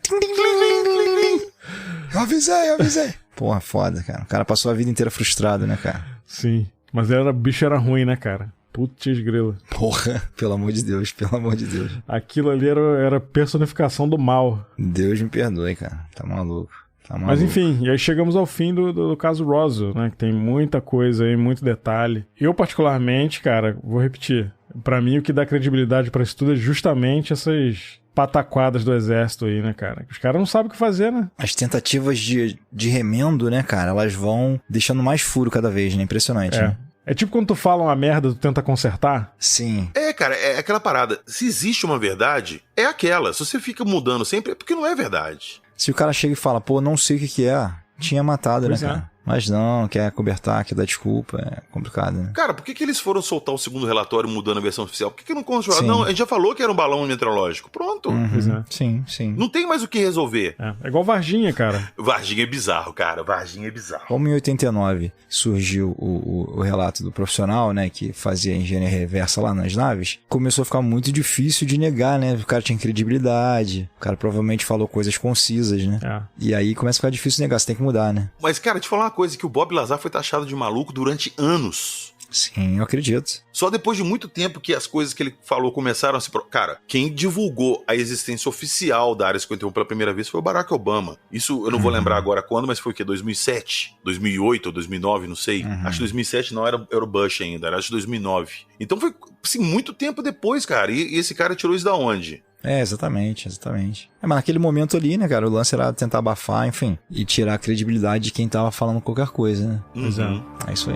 Eu avisei. Foda, cara. O cara passou a vida inteira frustrado, né, cara? Sim. Mas o bicho era ruim, né, cara? Putz grila. Porra, pelo amor de Deus, pelo amor de Deus. Aquilo ali era personificação do mal. Deus me perdoe, cara. Tá maluco. Mas enfim, e aí chegamos ao fim do caso Roswell, né? Que tem muita coisa aí, muito detalhe. Eu, particularmente, cara, vou repetir. Pra mim, o que dá credibilidade pra isso tudo é justamente essas pataquadas do exército aí, né, cara? Os caras não sabem o que fazer, né? As tentativas de remendo, né, cara, elas vão deixando mais furo cada vez, né? Impressionante, né? É tipo quando tu fala uma merda, tu tenta consertar? Sim. Cara, é aquela parada. Se existe uma verdade, é aquela. Se você fica mudando sempre, é porque não é verdade. Se o cara chega e fala, pô, não sei o que é, tinha matado, Pois né, cara? Mas não, quer cobertar, quer dar desculpa, é complicado, né? Cara, por que eles foram soltar o segundo relatório mudando a versão oficial? Por que não constrói? Sim. Não, a gente já falou que era um balão meteorológico. Pronto. Pois é. Sim. Não tem mais o que resolver. É igual Varginha, cara. Varginha é bizarro, cara. Varginha é bizarro. Como em 89 surgiu o relato do profissional, né, que fazia engenharia reversa lá nas naves, começou a ficar muito difícil de negar, né? O cara tinha credibilidade, o cara provavelmente falou coisas concisas, né? E aí começa a ficar difícil de negar, você tem que mudar, né? Mas, cara, te falar uma coisa, que o Bob Lazar foi taxado de maluco durante anos. Sim, eu acredito. Só depois de muito tempo que as coisas que ele falou começaram a se... Cara, quem divulgou a existência oficial da Área 51 pela primeira vez foi o Barack Obama. Isso eu não vou lembrar agora quando, mas foi o quê? 2007? 2008 ou 2009, não sei. Acho que 2007 não era o Bush ainda, era acho que 2009. Então foi, assim, muito tempo depois, cara. E esse cara tirou isso da onde? Exatamente. Mas naquele momento ali, né, cara, o lance era tentar abafar, enfim, e tirar a credibilidade de quem tava falando qualquer coisa, né? Pois é. É isso aí.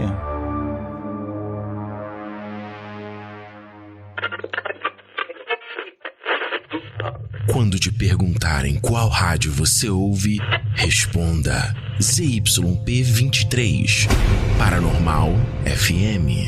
Quando te perguntarem qual rádio você ouve, responda ZYP23, Paranormal FM.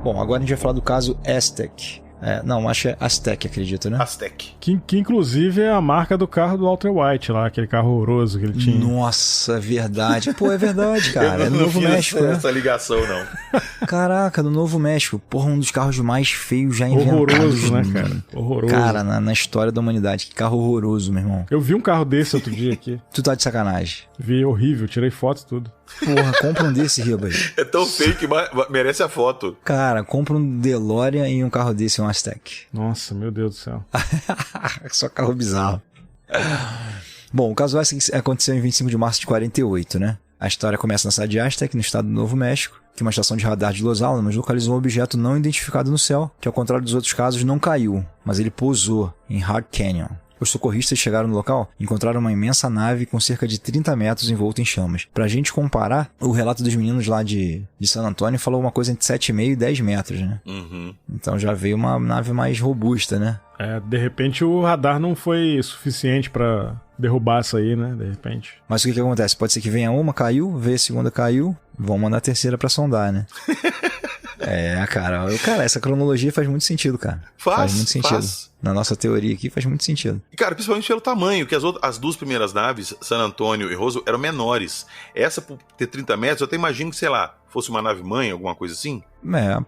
Bom, agora a gente vai falar do caso Aztec. Não, acho que é Aztec, acredito, né? Aztec. Que inclusive é a marca do carro do Walter White lá, aquele carro horroroso que ele tinha. Nossa, verdade. Pô, é verdade, cara. É no Novo México, né? Essa ligação, não. Caraca, no Novo México. Porra, um dos carros mais feios já inventados. Horroroso, né, cara? Horroroso. Cara, na história da humanidade. Que carro horroroso, meu irmão. Eu vi um carro desse outro dia aqui. Tu tá de sacanagem. Vi, horrível, tirei foto e tudo. Porra, compra um desse, Ribas. É tão feio que merece a foto. Cara, compra um DeLorean e um carro desse, um Aztec. Nossa, meu Deus do céu. Só carro bizarro. Bom, o caso Aztec aconteceu em 25 de março de 48, né? A história começa na cidade de Aztec, no estado do Novo México, que uma estação de radar de Los Alamos localizou um objeto não identificado no céu, que ao contrário dos outros casos não caiu, mas ele pousou em Hard Canyon. Os socorristas chegaram no local e encontraram uma imensa nave com cerca de 30 metros envolta em chamas. Pra gente comparar, o relato dos meninos lá de San Antônio falou uma coisa entre 7,5 e 10 metros, né? Então já veio uma nave mais robusta, né? De repente o radar não foi suficiente pra derrubar isso aí, né? De repente. Mas o que acontece? Pode ser que venha uma, caiu, veio a segunda, caiu, vão mandar a terceira pra sondar, né? Cara, essa cronologia faz muito sentido, cara. Faz muito sentido. Na nossa teoria aqui faz muito sentido. E, cara, principalmente pelo tamanho, que as duas primeiras naves, San Antônio e Roswell, eram menores. Essa, por ter 30 metros, eu até imagino que, sei lá, fosse uma nave-mãe, alguma coisa assim.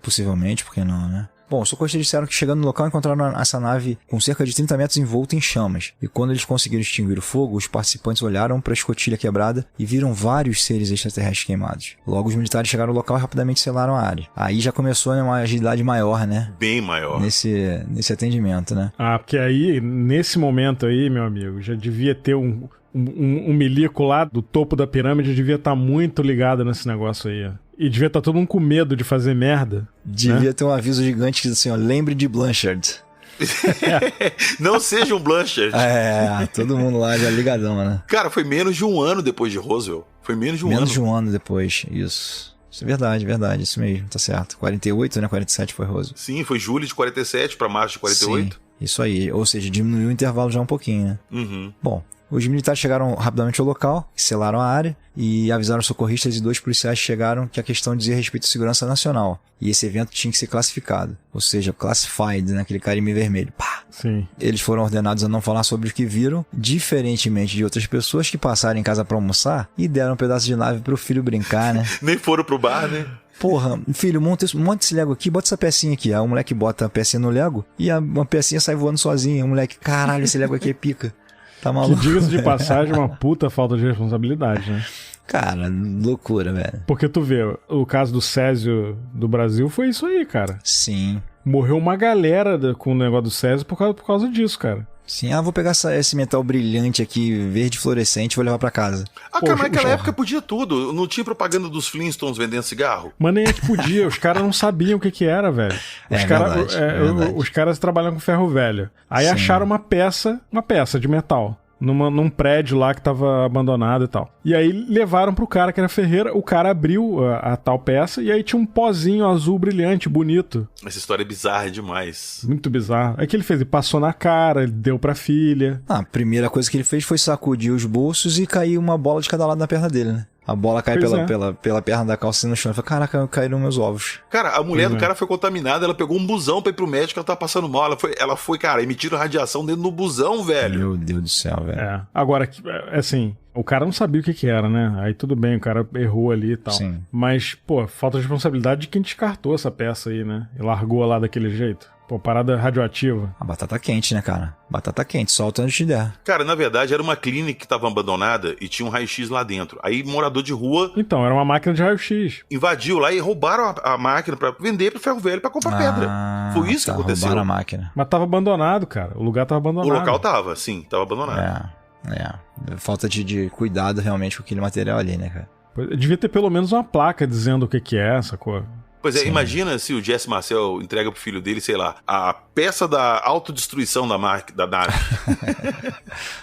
Possivelmente, por que não, né? Bom, os socorristas disseram que chegando no local encontraram essa nave com cerca de 30 metros envolta em chamas. E quando eles conseguiram extinguir o fogo, os participantes olharam para a escotilha quebrada e viram vários seres extraterrestres queimados. Logo, os militares chegaram ao local e rapidamente selaram a área. Aí já começou, né, uma agilidade maior, né? Bem maior. Nesse atendimento, né? Porque aí, nesse momento aí, meu amigo, já devia ter um milico lá do topo da pirâmide, devia estar muito ligado nesse negócio aí, ó. E devia estar todo mundo com medo de fazer merda. Devia ter um aviso gigante que diz assim, ó, lembre de Blanchard. Não seja um Blanchard. Todo mundo lá já ligadão, né? Cara, foi menos de um ano depois de Roswell. Foi menos de um ano. Menos de um ano depois, isso. Isso é verdade, isso mesmo, tá certo. 48, né? 47 foi Roswell. Sim, foi julho de 47 para março de 48. Sim, isso aí. Ou seja, diminuiu o intervalo já um pouquinho, né? Bom, os militares chegaram rapidamente ao local, selaram a área e avisaram os socorristas, e 2 policiais chegaram que a questão dizia respeito à segurança nacional. E esse evento tinha que ser classificado, ou seja, classified, né? Aquele carimbo vermelho. Pá! Sim. Eles foram ordenados a não falar sobre o que viram, diferentemente de outras pessoas que passaram em casa pra almoçar e deram um pedaço de nave pro filho brincar, né? Nem foram pro bar, né? Porra, filho, monta esse Lego aqui, bota essa pecinha aqui. Aí o moleque bota a pecinha no Lego e uma pecinha sai voando sozinha. O moleque, caralho, esse Lego aqui é pica. Tá maluco? Que, diga-se de passagem, uma puta falta de responsabilidade, né? Cara, loucura, velho. Porque tu vê, o caso do Césio do Brasil foi isso aí, cara. Sim. Morreu uma galera com o negócio do Césio por causa disso, cara. Sim, vou pegar esse metal brilhante aqui, verde fluorescente, e vou levar pra casa. Cara, naquela época podia tudo. Não tinha propaganda dos Flintstones vendendo cigarro? Mas nem é que podia, os caras não sabiam o que era, velho. Os caras trabalham com ferro velho. Aí acharam uma peça de metal. Num prédio lá que tava abandonado e tal. E aí levaram pro cara que era ferreiro, o cara abriu a tal peça e aí tinha um pozinho azul brilhante, bonito. Essa história é bizarra demais. Muito bizarro. Aí que ele fez? Ele passou na cara, ele deu pra filha. A primeira coisa que ele fez foi sacudir os bolsos e cair uma bola de cada lado na perna dele, né? A bola cai pela perna da calça no chão. Ele falou, caraca, caíram meus ovos. Cara, a mulher do cara foi contaminada, ela pegou um busão pra ir pro médico, ela tava passando mal. Ela foi, cara, emitindo radiação dentro do busão, velho. Meu Deus do céu, velho. Agora, assim, o cara não sabia o que era, né? Aí tudo bem, o cara errou ali e tal. Sim. Mas, pô, falta de responsabilidade de quem descartou essa peça aí, né? E largou lá daquele jeito. Pô, parada radioativa. A batata quente, né, cara? Batata quente, solta antes de der. Cara, na verdade, era uma clínica que tava abandonada e tinha um raio-x lá dentro. Aí, morador de rua... Então, era uma máquina de raio-x. Invadiu lá e roubaram a máquina pra vender pro ferro velho pra comprar pedra. Foi isso que aconteceu. Roubaram a máquina. Mas tava abandonado, cara. O lugar tava abandonado. O local tava, sim, tava abandonado. Falta de cuidado realmente com aquele material ali, né, cara? Devia ter pelo menos uma placa dizendo o que é essa coisa. Pois é, imagina se o Jesse Marcel entrega pro filho dele, sei lá, a peça da autodestruição da nave.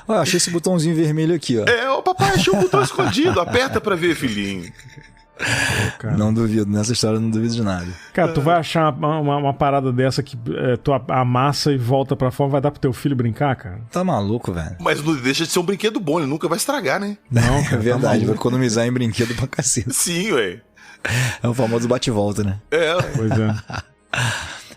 Olha, achei esse botãozinho vermelho aqui, ó. O papai achou o botão escondido, aperta pra ver, filhinho. Não duvido, nessa história eu não duvido de nada. Cara, tu vai achar uma parada dessa que tu amassa e volta pra fora, vai dar pro teu filho brincar, cara? Tá maluco, velho. Mas não deixa de ser um brinquedo bom, ele nunca vai estragar, né? Não, cara, é verdade, vai economizar em brinquedo pra cacete. Sim, ué. É o famoso bate-volta, né? Pois é.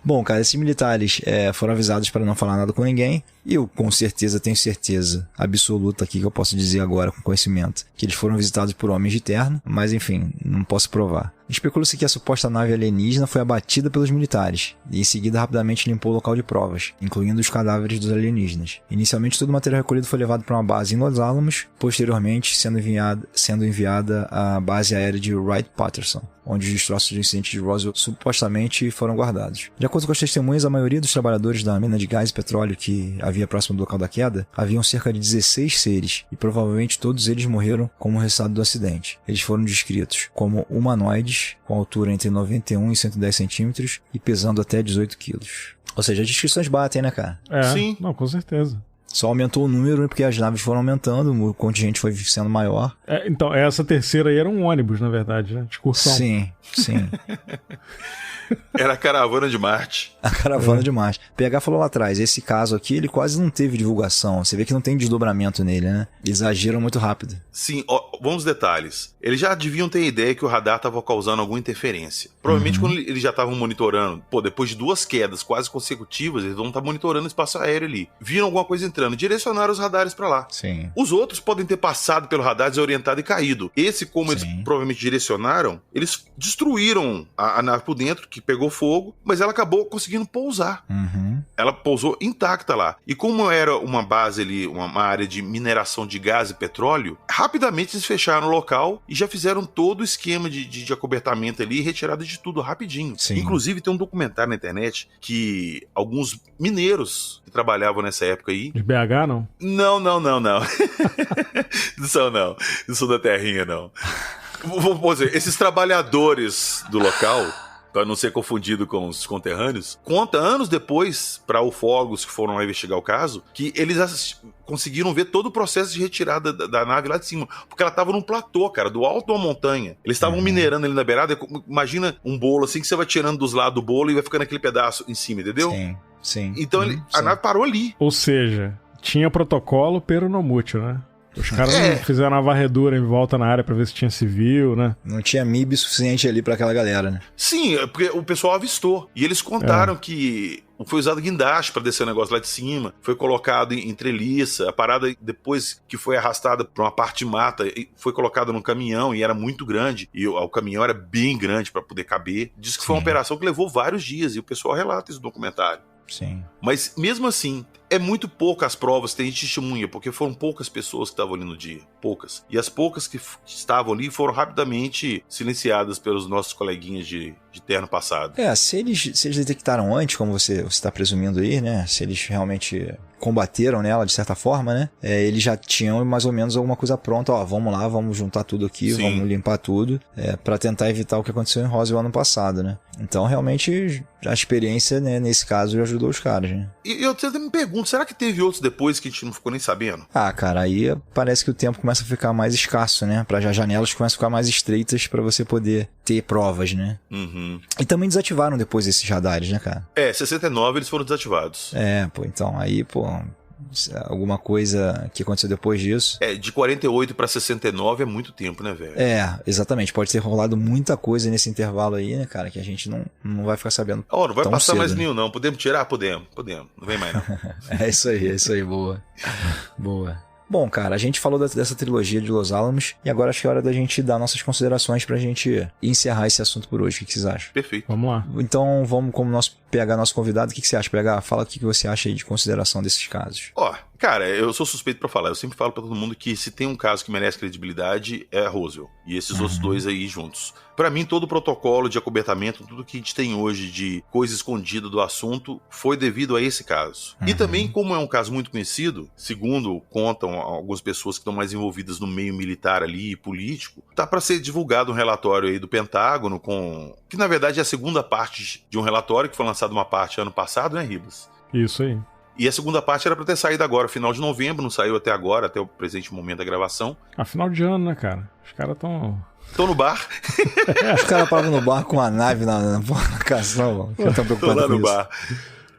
Bom, cara, esses militares foram avisados para não falar nada com ninguém. E eu, com certeza, tenho certeza absoluta aqui que eu posso dizer agora com conhecimento que eles foram visitados por homens de terno, mas enfim, não posso provar. Especula-se que a suposta nave alienígena foi abatida pelos militares e em seguida rapidamente limpou o local de provas, incluindo os cadáveres dos alienígenas. Inicialmente todo o material recolhido foi levado para uma base em Los Alamos, posteriormente sendo enviada à base aérea de Wright-Patterson, onde os destroços do incidente de Roswell supostamente foram guardados. De acordo com as testemunhas, a maioria dos trabalhadores da mina de gás e petróleo que havia próximo do local da queda, haviam cerca de 16 seres, e provavelmente todos eles morreram como resultado do acidente. Eles foram descritos como humanoides, com altura entre 91 e 110 centímetros e pesando até 18 quilos. Ou seja, as descrições batem, né, cara? Sim. Não, com certeza. Só aumentou o número porque as naves foram aumentando, o contingente foi sendo maior. Então, essa terceira aí era um ônibus, na verdade, né? Excursão. Sim. Era a caravana de Marte. A caravana de Marte. PH falou lá atrás, esse caso aqui, ele quase não teve divulgação. Você vê que não tem desdobramento nele, né? Eles agiram muito rápido. Sim, vamos aos detalhes. Eles já deviam ter ideia que o radar estava causando alguma interferência. Provavelmente quando eles já estavam monitorando, depois de 2 quedas quase consecutivas, eles vão estar monitorando o espaço aéreo ali. Viram alguma coisa entrando, direcionaram os radares para lá. Sim. Os outros podem ter passado pelo radar desorientado e caído. Esse, como eles provavelmente direcionaram, eles destruíram a nave por dentro, que pegou fogo, mas ela acabou conseguindo pousar. Ela pousou intacta lá. E como era uma base ali, uma área de mineração de gás e petróleo, rapidamente eles fecharam o local e já fizeram todo o esquema de acobertamento ali e retirada de tudo rapidinho. Sim. Inclusive tem um documentário na internet que alguns mineiros que trabalhavam nessa época aí... De BH, não? Não. Não sou da terrinha, não. Vou dizer, esses trabalhadores do local, para não ser confundido com os conterrâneos, conta anos depois para ufólogos que foram lá investigar o caso, que eles conseguiram ver todo o processo de retirada da nave lá de cima, porque ela estava num platô, cara, do alto de uma montanha. Eles estavam minerando ali na beirada. Imagina um bolo assim que você vai tirando dos lados do bolo e vai ficando aquele pedaço em cima, entendeu? Sim. Então a nave parou ali. Ou seja, tinha protocolo, pero no mútil, né? Os caras não fizeram uma varredura em volta na área pra ver se tinha civil, né? Não tinha MIB suficiente ali pra aquela galera, né? Sim, porque o pessoal avistou. E eles contaram que foi usado guindaste pra descer o negócio lá de cima. Foi colocado em treliça. A parada, depois que foi arrastada pra uma parte de mata, foi colocada num caminhão e era muito grande. E o caminhão era bem grande pra poder caber. Diz que foi uma operação que levou vários dias. E o pessoal relata isso no documentário. Sim. Mas mesmo assim, é muito poucas provas que tem de testemunha, porque foram poucas pessoas que estavam ali no dia. Poucas. E as poucas que estavam ali foram rapidamente silenciadas pelos nossos coleguinhas de terno passado. Se eles detectaram antes, como você está presumindo aí, né? Se eles realmente combateram nela de certa forma, né? Eles já tinham mais ou menos alguma coisa pronta. Ó, vamos lá, vamos juntar tudo aqui, Sim. vamos limpar tudo, pra tentar evitar o que aconteceu em Roswell ano passado, né? Então, realmente, a experiência, né, nesse caso, ajudou os caras, né? E eu sempre me pergunto, será que teve outros depois que a gente não ficou nem sabendo? Ah, cara, aí parece que o tempo começa a ficar mais escasso, né? As janelas começam a ficar mais estreitas pra você poder ter provas, né? Uhum. E também desativaram depois esses radares, né, cara? 69 eles foram desativados. Então, aí, alguma coisa que aconteceu depois disso. De 48 pra 69 é muito tempo, né, velho? Exatamente. Pode ter rolado muita coisa nesse intervalo aí, né, cara, que a gente não vai ficar sabendo. Não vai passar cedo, mais né? nenhum, não. Podemos tirar? Podemos. Não vem mais, não. É isso aí, boa. Boa. Bom, cara, a gente falou dessa trilogia de Los Alamos e agora acho que é hora da gente dar nossas considerações pra gente encerrar esse assunto por hoje. O que vocês acham? Perfeito. Vamos lá. Então, vamos como nosso convidado. O que você acha, PH? Fala o que você acha aí de consideração desses casos. Cara, eu sou suspeito pra falar. Eu sempre falo pra todo mundo que se tem um caso que merece credibilidade, é a Roswell. E esses outros dois aí juntos. Pra mim, todo o protocolo de acobertamento, tudo que a gente tem hoje de coisa escondida do assunto, foi devido a esse caso. E também, como é um caso muito conhecido, segundo contam algumas pessoas que estão mais envolvidas no meio militar ali e político, tá pra ser divulgado um relatório aí do Pentágono que na verdade é a segunda parte de um relatório que foi lançado uma parte ano passado, né, Ribas? Isso aí. E a segunda parte era pra ter saído agora, final de novembro, não saiu até agora, até o presente momento da gravação. Final de ano, né, cara? Os caras estão... Tô no bar. Os caras pararam no bar com a nave na canção. Eu tô preocupado lá com no isso. bar.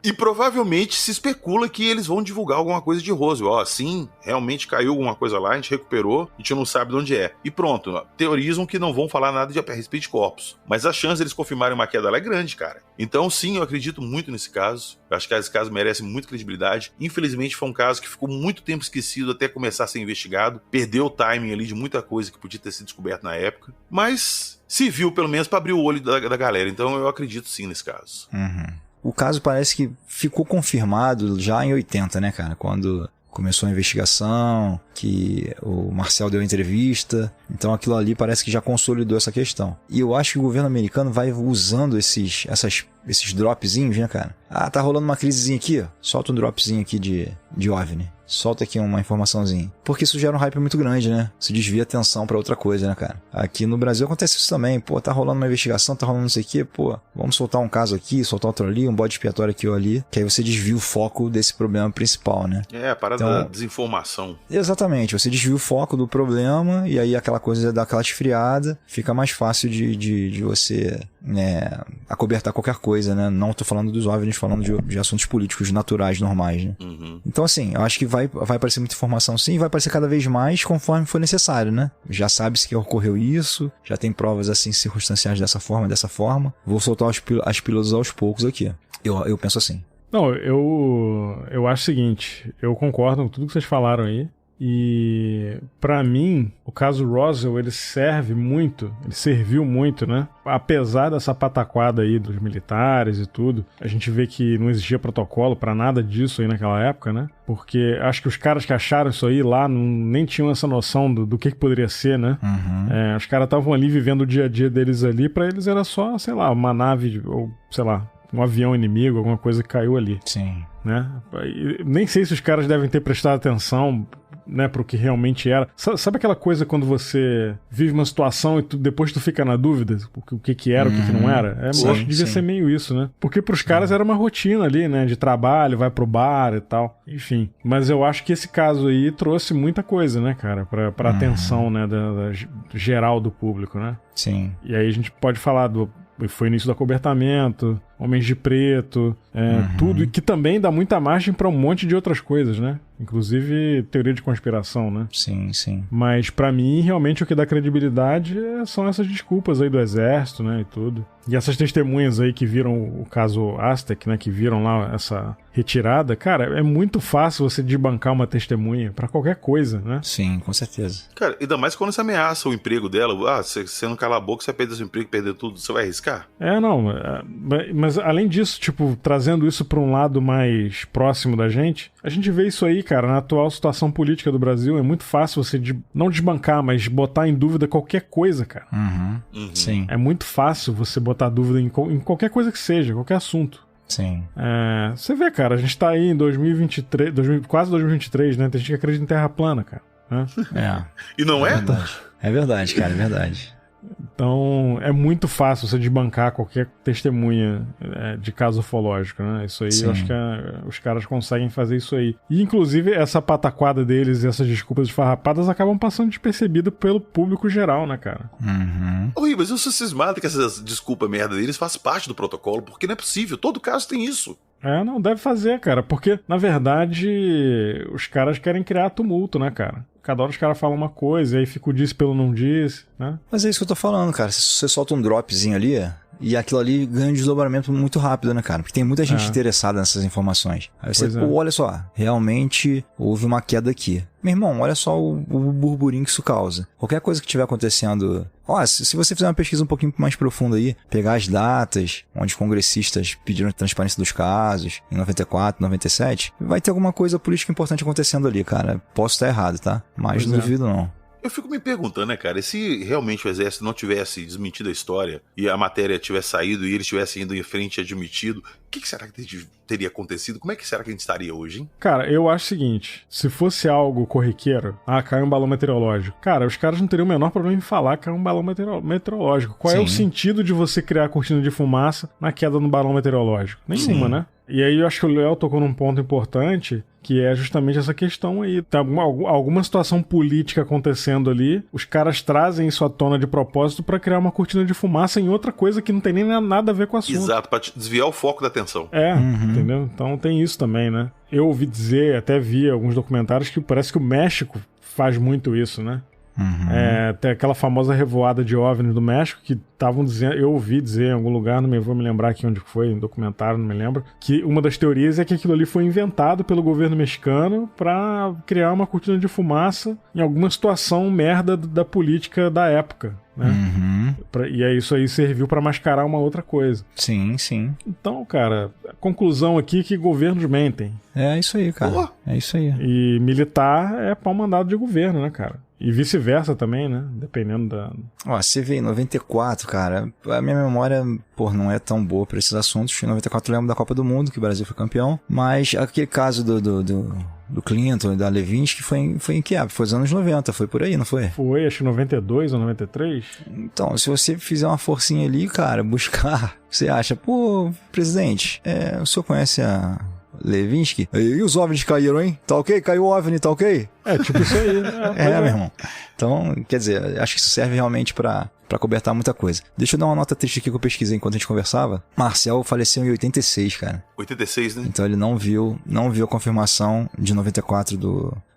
E provavelmente se especula que eles vão divulgar alguma coisa de Roswell. Sim, realmente caiu alguma coisa lá, a gente recuperou, a gente não sabe de onde é. E pronto, teorizam que não vão falar nada a respeito de corpos. Mas a chance deles confirmarem uma queda lá é grande, cara. Então sim, eu acredito muito nesse caso. Eu acho que esse caso merece muita credibilidade. Infelizmente foi um caso que ficou muito tempo esquecido até começar a ser investigado. Perdeu o timing ali de muita coisa que podia ter sido descoberta na época. Mas se viu pelo menos para abrir o olho da galera. Então eu acredito sim nesse caso. O caso parece que ficou confirmado já em 80, né, cara? Quando começou a investigação, que o Marcel deu a entrevista. Então aquilo ali parece que já consolidou essa questão. E eu acho que o governo americano vai usando esses dropzinhos, né, cara? Tá rolando uma crisezinha aqui, ó. Solta um dropzinho aqui de OVNI. Solta aqui uma informaçãozinha. Porque isso gera um hype muito grande, né? Isso desvia a atenção pra outra coisa, né, cara? Aqui no Brasil acontece isso também. Tá rolando uma investigação, tá rolando não sei o quê. Vamos soltar um caso aqui, soltar outro ali, um bode expiatório aqui ou ali. Que aí você desvia o foco desse problema principal, né? A parada da desinformação. Exatamente. Você desvia o foco do problema e aí aquela coisa dá aquela esfriada. Fica mais fácil de você, né, acobertar qualquer coisa, né? Não tô falando dos OVNIs, falando de assuntos políticos naturais, normais, né? Então, assim, eu acho que vai aparecer muita informação sim, e vai aparecer cada vez mais conforme for necessário, né? Já sabe-se que ocorreu isso, já tem provas assim circunstanciais dessa forma. Vou soltar as pílulas aos poucos aqui. Eu penso assim. Não, eu acho o seguinte, eu concordo com tudo que vocês falaram aí. E pra mim, o caso Roswell, ele serviu muito, né? Apesar dessa pataquada aí dos militares e tudo, a gente vê que não existia protocolo pra nada disso aí naquela época, né? Porque acho que os caras que acharam isso aí lá nem tinham essa noção do que poderia ser, né? Os caras estavam ali vivendo o dia a dia deles ali, pra eles era só, sei lá, uma nave ou, sei lá, um avião inimigo, alguma coisa que caiu ali. Sim. Né? E nem sei se os caras devem ter prestado atenção, né, pro que realmente era. Sabe aquela coisa quando você vive uma situação e depois tu fica na dúvida o que era, o que não era? Eu acho que devia ser meio isso, né? Porque pros caras era uma rotina ali, né, de trabalho, vai pro bar e tal, enfim. Mas eu acho que esse caso aí trouxe muita coisa, né, cara, pra atenção, né, da geral do público, né? Sim. E aí a gente pode falar foi início do acobertamento, Homens de Preto, tudo, e que também dá muita margem pra um monte de outras coisas, né? Inclusive teoria de conspiração, né? Sim, sim. Mas pra mim, realmente, o que dá credibilidade são essas desculpas aí do exército, né, e tudo. E essas testemunhas aí que viram o caso Aztec, né, que viram lá essa retirada, cara, é muito fácil você desbancar uma testemunha pra qualquer coisa, né? Sim, com certeza. Cara, ainda mais quando você ameaça o emprego dela. Se você não calar a boca, você vai perder seu emprego, perder tudo, você vai arriscar? Não, mas além disso, tipo, trazendo isso pra um lado mais próximo da gente, a gente vê isso aí, cara, na atual situação política do Brasil, é muito fácil você não desbancar, mas botar em dúvida qualquer coisa, cara. Sim. É muito fácil você botar dúvida em qualquer coisa que seja, qualquer assunto. Sim. Você vê, cara, a gente tá aí em 2023, quase 2023, né? Tem gente que acredita em terra plana, cara. Né? E não é? É verdade, cara, é verdade. Então, é muito fácil você desbancar qualquer testemunha de caso ufológico, né? Isso aí, eu acho que os caras conseguem fazer isso aí. E, inclusive, essa pataquada deles e essas desculpas esfarrapadas acabam passando despercebido pelo público geral, né, cara? Ô, Ribas, eu sou cismado que essas desculpas merda deles faz parte do protocolo, porque não é possível, todo caso tem isso. Não, deve fazer, cara, porque, na verdade, os caras querem criar tumulto, né, cara? Cada hora os caras falam uma coisa, e aí fica o disse pelo não disse, né? Mas é isso que eu tô falando, cara. Se você solta um dropzinho ali, e aquilo ali ganha um desdobramento muito rápido, né, cara? Porque tem muita gente interessada nessas informações. Aí você, olha só, realmente houve uma queda aqui. Meu irmão, olha só o burburinho que isso causa. Qualquer coisa que estiver acontecendo... se você fizer uma pesquisa um pouquinho mais profunda aí, pegar as datas onde os congressistas pediram a transparência dos casos, em 94, 97, vai ter alguma coisa política importante acontecendo ali, cara. Posso estar errado, tá? Mas não duvido, não. Eu fico me perguntando, né, cara, se realmente o exército não tivesse desmentido a história e a matéria tivesse saído e eles tivessem ido em frente e admitido, o que será que teria acontecido? Como é que será que a gente estaria hoje, hein? Cara, eu acho o seguinte, se fosse algo corriqueiro, caiu um balão meteorológico. Cara, os caras não teriam o menor problema em falar que caiu um balão meteorológico. Qual é o sentido de você criar a cortina de fumaça na queda do balão meteorológico? Nenhuma, né? E aí eu acho que o Léo tocou num ponto importante, que é justamente essa questão aí. Tem alguma situação política acontecendo ali, os caras trazem isso à tona de propósito pra criar uma cortina de fumaça em outra coisa que não tem nem nada a ver com o assunto. Exato, pra desviar o foco da atenção. Entendeu? Então tem isso também, né? Eu ouvi dizer, até vi alguns documentários que parece que o México faz muito isso, né? Tem aquela famosa revoada de OVNIs do México que estavam dizendo, eu ouvi dizer em algum lugar, não vou me lembrar aqui onde foi, em documentário, não me lembro, que uma das teorias é que aquilo ali foi inventado pelo governo mexicano pra criar uma cortina de fumaça em alguma situação merda da política da época, né? E aí isso aí serviu pra mascarar uma outra coisa. Sim, sim. Então, cara, a conclusão aqui é que governos mentem. É isso aí, cara. É isso aí. E militar é pau mandado de governo, né, cara? E vice-versa também, né? Dependendo da... Você vê em 94, cara, a minha memória, não é tão boa pra esses assuntos. Em 94 eu lembro da Copa do Mundo, que o Brasil foi campeão. Mas aquele caso do Clinton e da Levinsky foi em que época? Foi nos anos 90, foi por aí, não foi? Foi, acho que 92 ou 93. Então, se você fizer uma forcinha ali, cara, buscar, você acha, presidente, o senhor conhece a Levinsky? E os OVNIs caíram, hein? Tá ok? Caiu o OVNI, tá ok? Tipo isso aí. Meu irmão. Então, quer dizer, acho que isso serve realmente pra cobertar muita coisa. Deixa eu dar uma nota triste aqui que eu pesquisei enquanto a gente conversava. Marcel faleceu em 86, cara. 86, né? Então ele não viu a confirmação de 94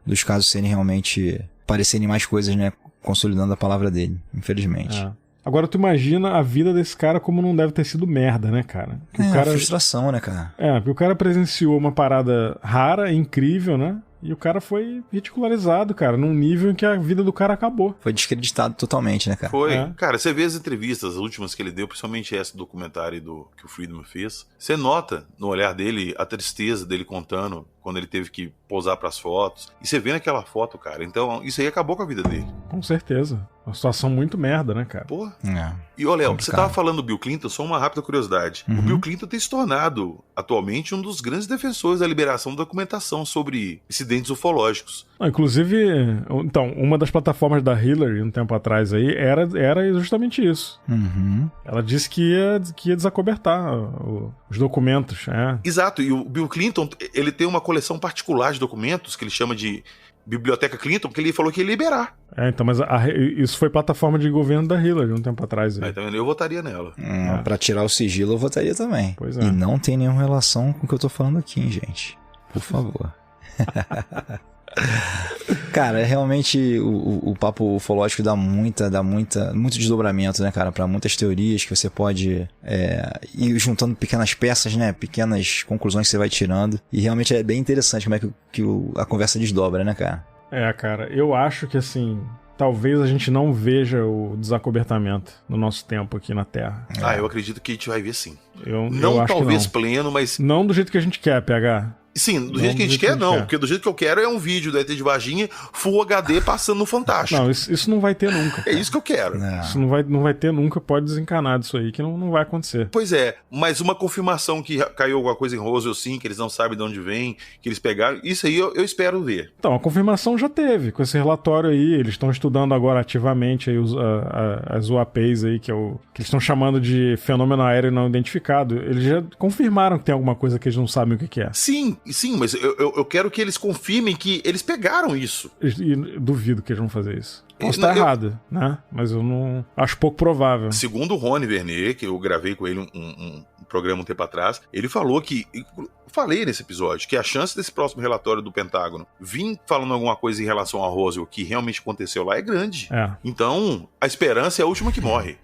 dos casos serem realmente parecerem mais coisas, né? Consolidando a palavra dele, infelizmente. Agora tu imagina a vida desse cara como não deve ter sido merda, né, cara? A frustração, né, cara? Porque o cara presenciou uma parada rara, incrível, né? E o cara foi ridicularizado, cara, num nível em que a vida do cara acabou. Foi descreditado totalmente, né, cara? Foi. Cara, você vê as entrevistas, as últimas que ele deu, principalmente esse documentário que o Friedman fez. Você nota no olhar dele a tristeza dele contando quando ele teve que posar pras fotos. E você vê naquela foto, cara. Então, isso aí acabou com a vida dele. Com certeza. Uma situação muito merda, né, cara? Porra. E, ô, Léo, você tava falando do Bill Clinton, só uma rápida curiosidade. O Bill Clinton tem se tornado, atualmente, um dos grandes defensores da liberação da documentação sobre incidentes ufológicos. Inclusive, então, uma das plataformas da Hillary, um tempo atrás aí, era justamente isso. Ela disse que ia desacobertar os documentos. Exato, e o Bill Clinton, ele tem uma coleção particular de documentos, que ele chama de Biblioteca Clinton, porque ele falou que ia liberar. Então, mas isso foi plataforma de governo da Hillary um tempo atrás. Então eu votaria nela. Pra tirar o sigilo, eu votaria também. Pois é. E não tem nenhuma relação com o que eu tô falando aqui, hein, gente. Por favor. Cara, realmente o papo ufológico dá muito desdobramento, né, cara, pra muitas teorias que você pode ir juntando pequenas peças, né, pequenas conclusões que você vai tirando, e realmente é bem interessante como é que a conversa desdobra, né, cara? Cara, eu acho que assim, talvez a gente não veja o desacobertamento no nosso tempo aqui na Terra. Eu acredito que a gente vai ver sim. Eu Não acho talvez que não. pleno, mas... Não do jeito que a gente quer, PH. Sim, do jeito que a gente quer, não. Porque do jeito que eu quero é um vídeo do ET de Varginha Full HD passando no Fantástico. Não, isso não vai ter nunca. É cara. isso que eu quero. Isso não vai ter nunca, pode desencanar disso aí, que não vai acontecer. Pois é, mas uma confirmação que caiu alguma coisa em Roswell sim, que eles não sabem de onde vem, que eles pegaram, isso aí eu espero ver. Então, a confirmação já teve, com esse relatório aí, eles estão estudando agora ativamente aí as UAPs aí, que eles estão chamando de fenômeno aéreo não identificado. Eles já confirmaram que tem alguma coisa que eles não sabem o que é. Sim, mas eu quero que eles confirmem que eles pegaram isso. E duvido que eles vão fazer isso. Posso estar errado, né? Mas eu não... Acho pouco provável. Segundo o Rony Vernet, que eu gravei com ele um programa um tempo atrás, ele falou que... Falei nesse episódio que a chance desse próximo relatório do Pentágono vir falando alguma coisa em relação a Roswell que realmente aconteceu lá é grande. Então, a esperança é a última que morre.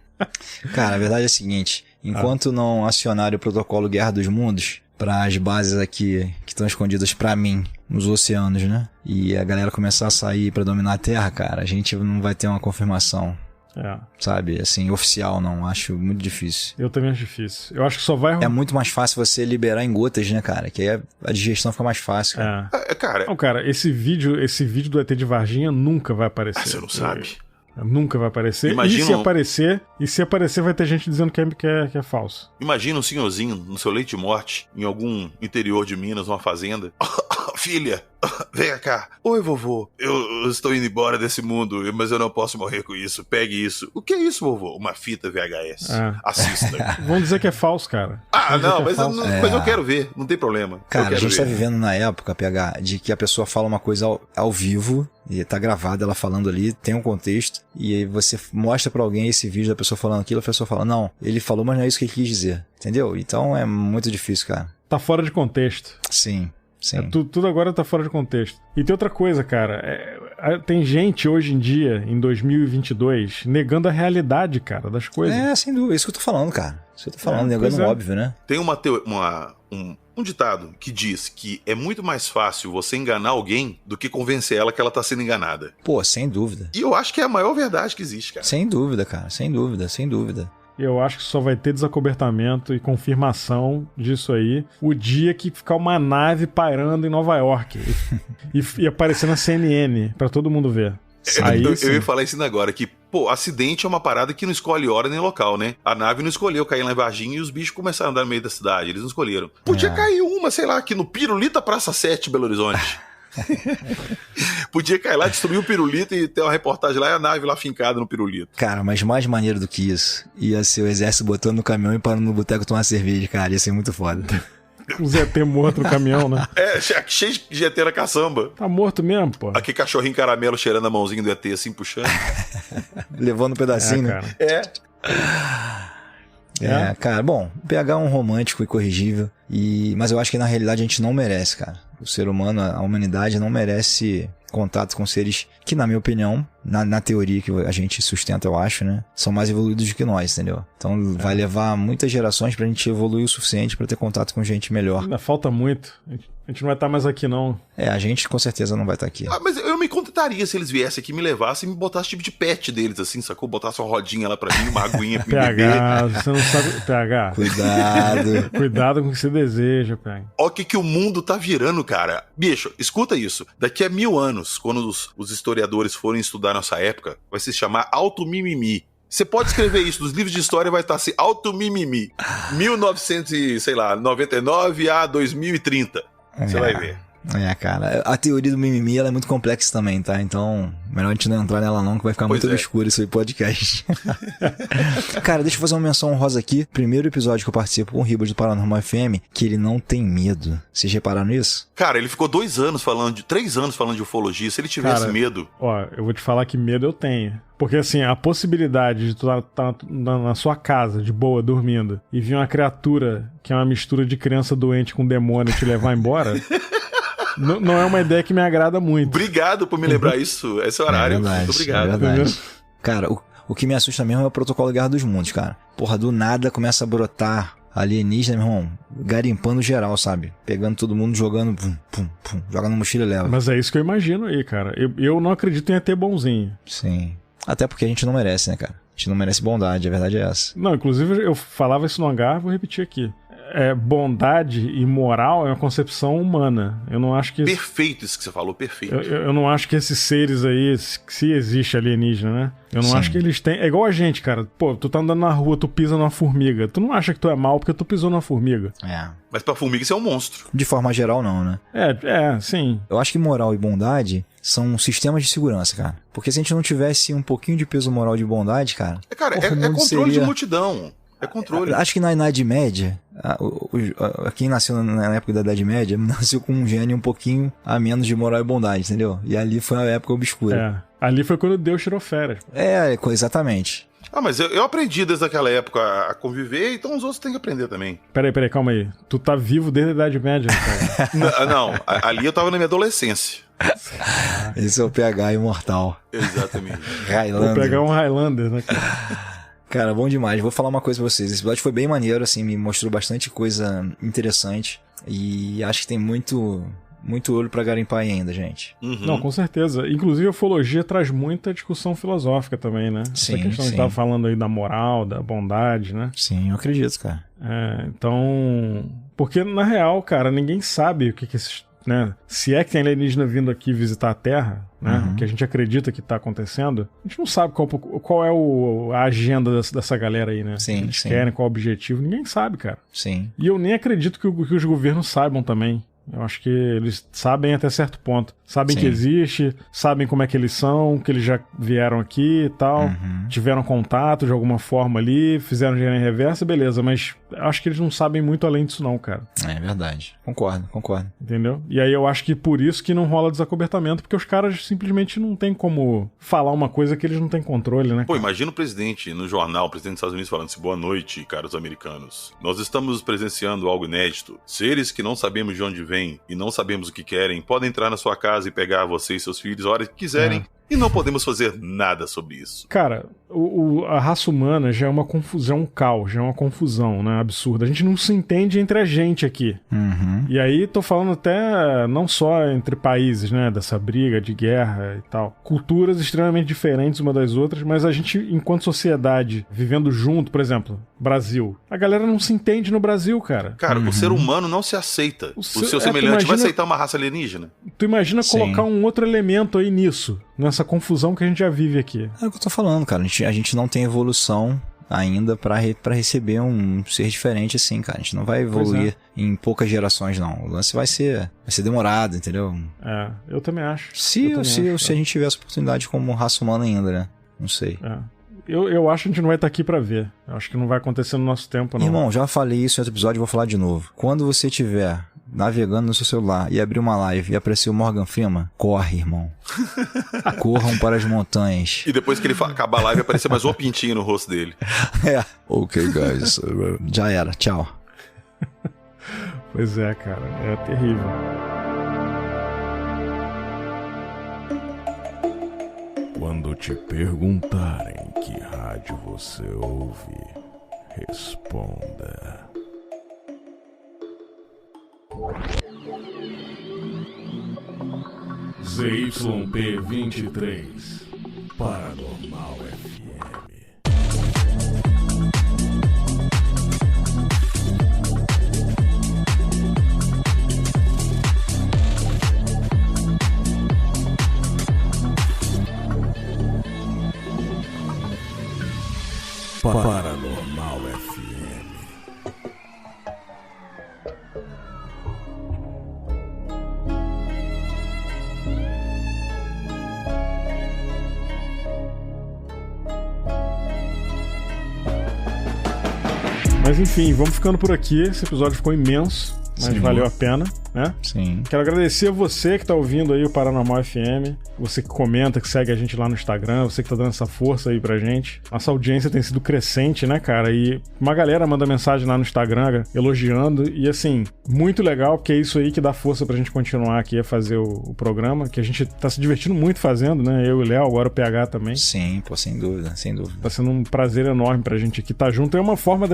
Cara, a verdade é a seguinte. Enquanto não acionarem o protocolo Guerra dos Mundos para as bases aqui que estão escondidas pra mim nos oceanos, né? E a galera começar a sair pra dominar a Terra, cara, a gente não vai ter uma confirmação. Sabe, assim, oficial não, acho muito difícil. Eu também acho difícil. Eu acho que só vai... É muito mais fácil você liberar em gotas, né, cara? Que aí a digestão fica mais fácil, cara. Cara... Não, cara, esse vídeo do ET de Varginha nunca vai aparecer. Você não sabe. Nunca vai aparecer. Imagina E se aparecer vai ter gente dizendo que é falso. Imagina um senhorzinho no seu leito de morte, em algum interior de Minas, numa fazenda. Filha, venha cá. Oi, vovô. Eu estou indo embora desse mundo, mas eu não posso morrer com isso. Pegue isso. O que é isso, vovô? Uma fita VHS. Assista. Vão dizer que é falso, cara. Mas eu quero ver. Não tem problema. Cara, a gente tá vivendo na época, PH, de que a pessoa fala uma coisa ao vivo, e tá gravada ela falando ali, tem um contexto, e aí você mostra pra alguém esse vídeo da pessoa falando aquilo, a pessoa fala, não, ele falou, mas não é isso que ele quis dizer. Entendeu? Então é muito difícil, cara. Tá fora de contexto. Sim. Tudo agora tá fora de contexto. E tem outra coisa, cara. Tem gente hoje em dia, em 2022, negando a realidade, cara, das coisas. Sem dúvida. Isso que eu tô falando, cara. Isso que eu tô falando, negando óbvio, né? Tem um ditado que diz que é muito mais fácil você enganar alguém do que convencer ela que ela tá sendo enganada. Pô, sem dúvida. E eu acho que é a maior verdade que existe, cara. Sem dúvida, cara. Sem dúvida, sem dúvida. Eu acho que só vai ter desacobertamento e confirmação disso aí o dia que ficar uma nave pairando em Nova York e aparecer na CNN pra todo mundo ver. Eu ia falar isso agora, que, acidente é uma parada que não escolhe hora nem local, né? A nave não escolheu cair lá em Varginha e os bichos começaram a andar no meio da cidade, eles não escolheram. Podia cair uma, sei lá, aqui no Pirulita Praça 7, Belo Horizonte. Podia cair lá, destruir o pirulito e ter uma reportagem lá e a nave lá fincada no pirulito. Cara, mas mais maneiro do que isso ia ser o exército botando no caminhão e parando no boteco tomar cerveja, cara, ia ser muito foda. O ZT morto no caminhão, né? Cheio de GT na caçamba. Tá morto mesmo, pô. Aqui cachorrinho caramelo cheirando a mãozinha do ET assim, puxando. Levando um pedacinho, né? Cara, bom, o PH é um romântico incorrigível, mas eu acho que na realidade a gente não merece, cara. O ser humano, a humanidade não merece contato com seres que, na minha opinião, na teoria que a gente sustenta, eu acho, né, são mais evoluídos do que nós, entendeu? Então vai levar muitas gerações pra gente evoluir o suficiente pra ter contato com gente melhor. Ainda falta muito. A gente não vai estar mais aqui, não. A gente com certeza não vai estar aqui. Mas eu me contentaria se eles viessem aqui, me levassem e me botassem tipo de pet deles, assim, sacou? Botassem uma rodinha lá pra mim, uma aguinha pra mim beber. Você não sabe... PH. Cuidado. Cuidado com o que você deseja, PH. Olha o que o mundo tá virando, cara. Bicho, escuta isso. Daqui a 1000 anos, quando os historiadores forem estudar nossa época, vai se chamar auto-mimimi. Você pode escrever isso, nos livros de história vai estar assim, auto-mimimi. 1999 a 2030. Você vai ver. Cara, a teoria do mimimi ela é muito complexa também, tá? Então, melhor a gente não entrar nela não, que vai ficar muito obscuro esse podcast. Cara, deixa eu fazer uma menção honrosa aqui. Primeiro episódio que eu participo com o Ribas do Paranormal FM, que ele não tem medo. Vocês repararam nisso? Cara, ele ficou 3 anos falando de ufologia. Se ele tivesse medo... Eu vou te falar que medo eu tenho. Porque, assim, a possibilidade de tu estar na sua casa, de boa, dormindo, e vir uma criatura que é uma mistura de criança doente com demônio te levar embora... Não é uma ideia que me agrada muito. Obrigado por me lembrar isso. Esse é o horário. Verdade, muito obrigado. Cara, o que me assusta mesmo é o protocolo Guerra dos Mundos, cara. Porra, do nada começa a brotar alienígena, meu irmão, garimpando geral, sabe? Pegando todo mundo, jogando, pum, pum, pum, joga na mochila e leva. Mas é isso que eu imagino aí, cara. Eu não acredito em ET bonzinho. Sim. Até porque a gente não merece, né, cara? A gente não merece bondade, a verdade é essa. Não, inclusive eu falava isso no hangar, vou repetir aqui. Bondade e moral é uma concepção humana. Eu não acho que... Perfeito isso que você falou, perfeito. Eu não acho que esses seres aí, se existe alienígena, né? Eu não acho que eles têm... É igual a gente, cara. Pô, tu tá andando na rua, tu pisa numa formiga. Tu não acha que tu é mal porque tu pisou numa formiga. Mas pra formiga isso é um monstro. De forma geral, não, né? Sim. Eu acho que moral e bondade são sistemas de segurança, cara. Porque se a gente não tivesse um pouquinho de peso moral e de bondade, cara... Cara, é controle de multidão. É controle. Acho que na Idade Média, quem nasceu na época da Idade Média, nasceu com um gênio um pouquinho a menos de moral e bondade, entendeu? E ali foi a época obscura. Ali foi quando Deus tirou férias. Exatamente. Mas eu aprendi desde aquela época a conviver, então os outros têm que aprender também. Peraí, calma aí. Tu tá vivo desde a Idade Média, cara. Não, ali eu tava na minha adolescência. Esse é o PH imortal. Exatamente. Highlander. Vou pegar um Highlander, né, cara? Cara, bom demais. Vou falar uma coisa pra vocês. Esse episódio foi bem maneiro, assim, me mostrou bastante coisa interessante. E acho que tem muito olho pra garimpar aí ainda, gente. Uhum. Não, com certeza. Inclusive, a ufologia traz muita discussão filosófica também, né? Sim, essa questão que a gente tava falando aí da moral, da bondade, né? Sim, eu acredito, cara. Então... Porque, na real, cara, ninguém sabe o que esses... Né? Se é que tem alienígena vindo aqui visitar a Terra, né? Que a gente acredita que tá acontecendo, a gente não sabe qual é a agenda dessa galera aí, né? Sim, eles querem, qual é o objetivo, ninguém sabe, cara. Sim. E eu nem acredito que os governos saibam também. Eu acho que eles sabem até certo ponto. Sabem que existe, sabem como é que eles são, que eles já vieram aqui e tal, tiveram contato de alguma forma ali, fizeram engenharia reversa, beleza, mas acho que eles não sabem muito além disso não, cara. É verdade. Concordo. Entendeu? E aí eu acho que por isso que não rola desacobertamento, porque os caras simplesmente não tem como falar uma coisa que eles não têm controle, né? Pô, imagina o presidente no jornal, o presidente dos Estados Unidos falando assim: boa noite, caros americanos. Nós estamos presenciando algo inédito. Seres que não sabemos de onde vêm e não sabemos o que querem, podem entrar na sua casa e pegar você e seus filhos a hora que quiserem. E não podemos fazer nada sobre isso. Cara, a raça humana já é uma confusão, um caos, já é uma confusão, né, absurda. A gente não se entende entre a gente aqui. E aí tô falando até não só entre países, né, dessa briga de guerra e tal. Culturas extremamente diferentes uma das outras, mas a gente, enquanto sociedade, vivendo junto, por exemplo, Brasil. A galera não se entende no Brasil, cara. Cara, o ser humano não se aceita. O seu semelhante vai aceitar uma raça alienígena? Tu imagina colocar um outro elemento aí nisso, nessa confusão que a gente já vive aqui. É o que eu tô falando, cara. A gente não tem evolução ainda pra receber um ser diferente assim, cara. A gente não vai evoluir em poucas gerações, não. O lance vai ser demorado, entendeu? Eu também acho. Se a gente tivesse oportunidade como raça humana ainda, né? Não sei. Eu acho que a gente não vai estar aqui pra ver. Eu acho que não vai acontecer no nosso tempo, não. Irmão, já falei isso em outro episódio e vou falar de novo. Quando você estiver navegando no seu celular e abrir uma live e aparecer o Morgan Freeman, corre, irmão. Corram para as montanhas. E depois que ele acabar a live, aparecer mais um pintinho no rosto dele. Ok, guys. Já era. Tchau. Pois é, cara. É terrível. Quando te perguntarem que rádio você ouve, responda. ZYP23 Paranormal FM. Paranormal FM. Mas enfim, vamos ficando por aqui. Esse episódio ficou imenso, mas valeu a pena. né? Sim. Quero agradecer a você que tá ouvindo aí o Paranormal FM, você que comenta, que segue a gente lá no Instagram, você que tá dando essa força aí pra gente. Nossa audiência tem sido crescente, né, cara? E uma galera manda mensagem lá no Instagram elogiando e, assim, muito legal, porque é isso aí que dá força pra gente continuar aqui a fazer o programa, que a gente tá se divertindo muito fazendo, né? Eu e o Léo, agora o PH também. Sim, pô, sem dúvida, sem dúvida. Tá sendo um prazer enorme pra gente aqui estar junto. É uma forma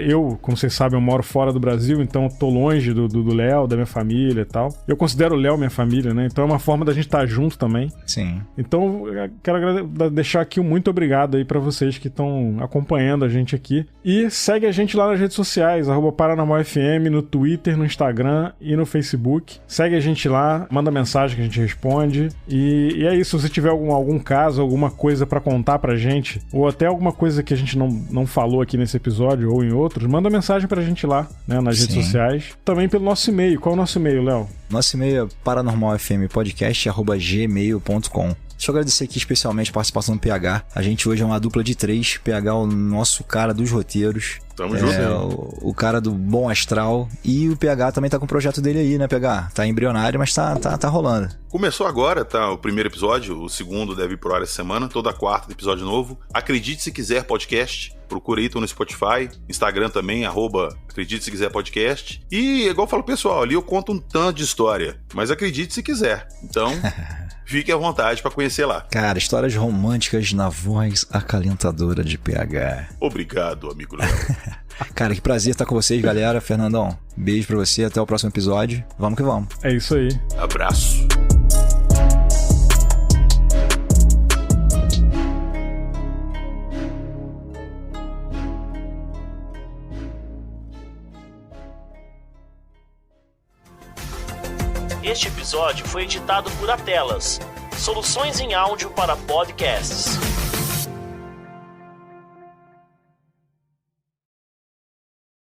eu, como vocês sabem, eu moro fora do Brasil, então tô longe do Léo, da minha família e tal. Eu considero o Léo minha família, né? Então é uma forma da gente estar junto também. Sim. Então eu quero deixar aqui um muito obrigado aí pra vocês que estão acompanhando a gente aqui. E segue a gente lá nas redes sociais, @ParanormalFM, no Twitter, no Instagram e no Facebook. Segue a gente lá, manda mensagem que a gente responde. E é isso, se você tiver algum caso, alguma coisa pra contar pra gente, ou até alguma coisa que a gente não falou aqui nesse episódio ou em outros, manda mensagem pra gente lá, né, nas redes sociais. Também pelo nosso e-mail. Qual é o nosso e-mail, Léo? Nosso e-mail é paranormalfmpodcast@gmail.com. Deixa eu agradecer aqui especialmente a participação do PH. A gente hoje é uma dupla de 3. PH é o nosso cara dos roteiros. Tamo junto. O cara do bom astral. E o PH também tá com o projeto dele aí, né, PH? Tá embrionário, mas tá rolando. Começou agora, tá? O primeiro episódio, o segundo deve ir pro ar essa semana. Toda quarta tem episódio novo. Acredite se quiser podcast. Procura aí, tô no Spotify. Instagram também, @acredite se quiser podcast. E igual eu falo, pessoal, ali eu conto um tanto de história. Mas acredite se quiser. Então... fique à vontade para conhecer lá. Cara, histórias românticas na voz acalentadora de PH. Obrigado, amigo Léo. Cara, que prazer estar com vocês, galera. Fernandão, beijo pra você. Até o próximo episódio. Vamos que vamos. É isso aí. Abraço. Este episódio foi editado por Atelas, soluções em áudio para podcasts.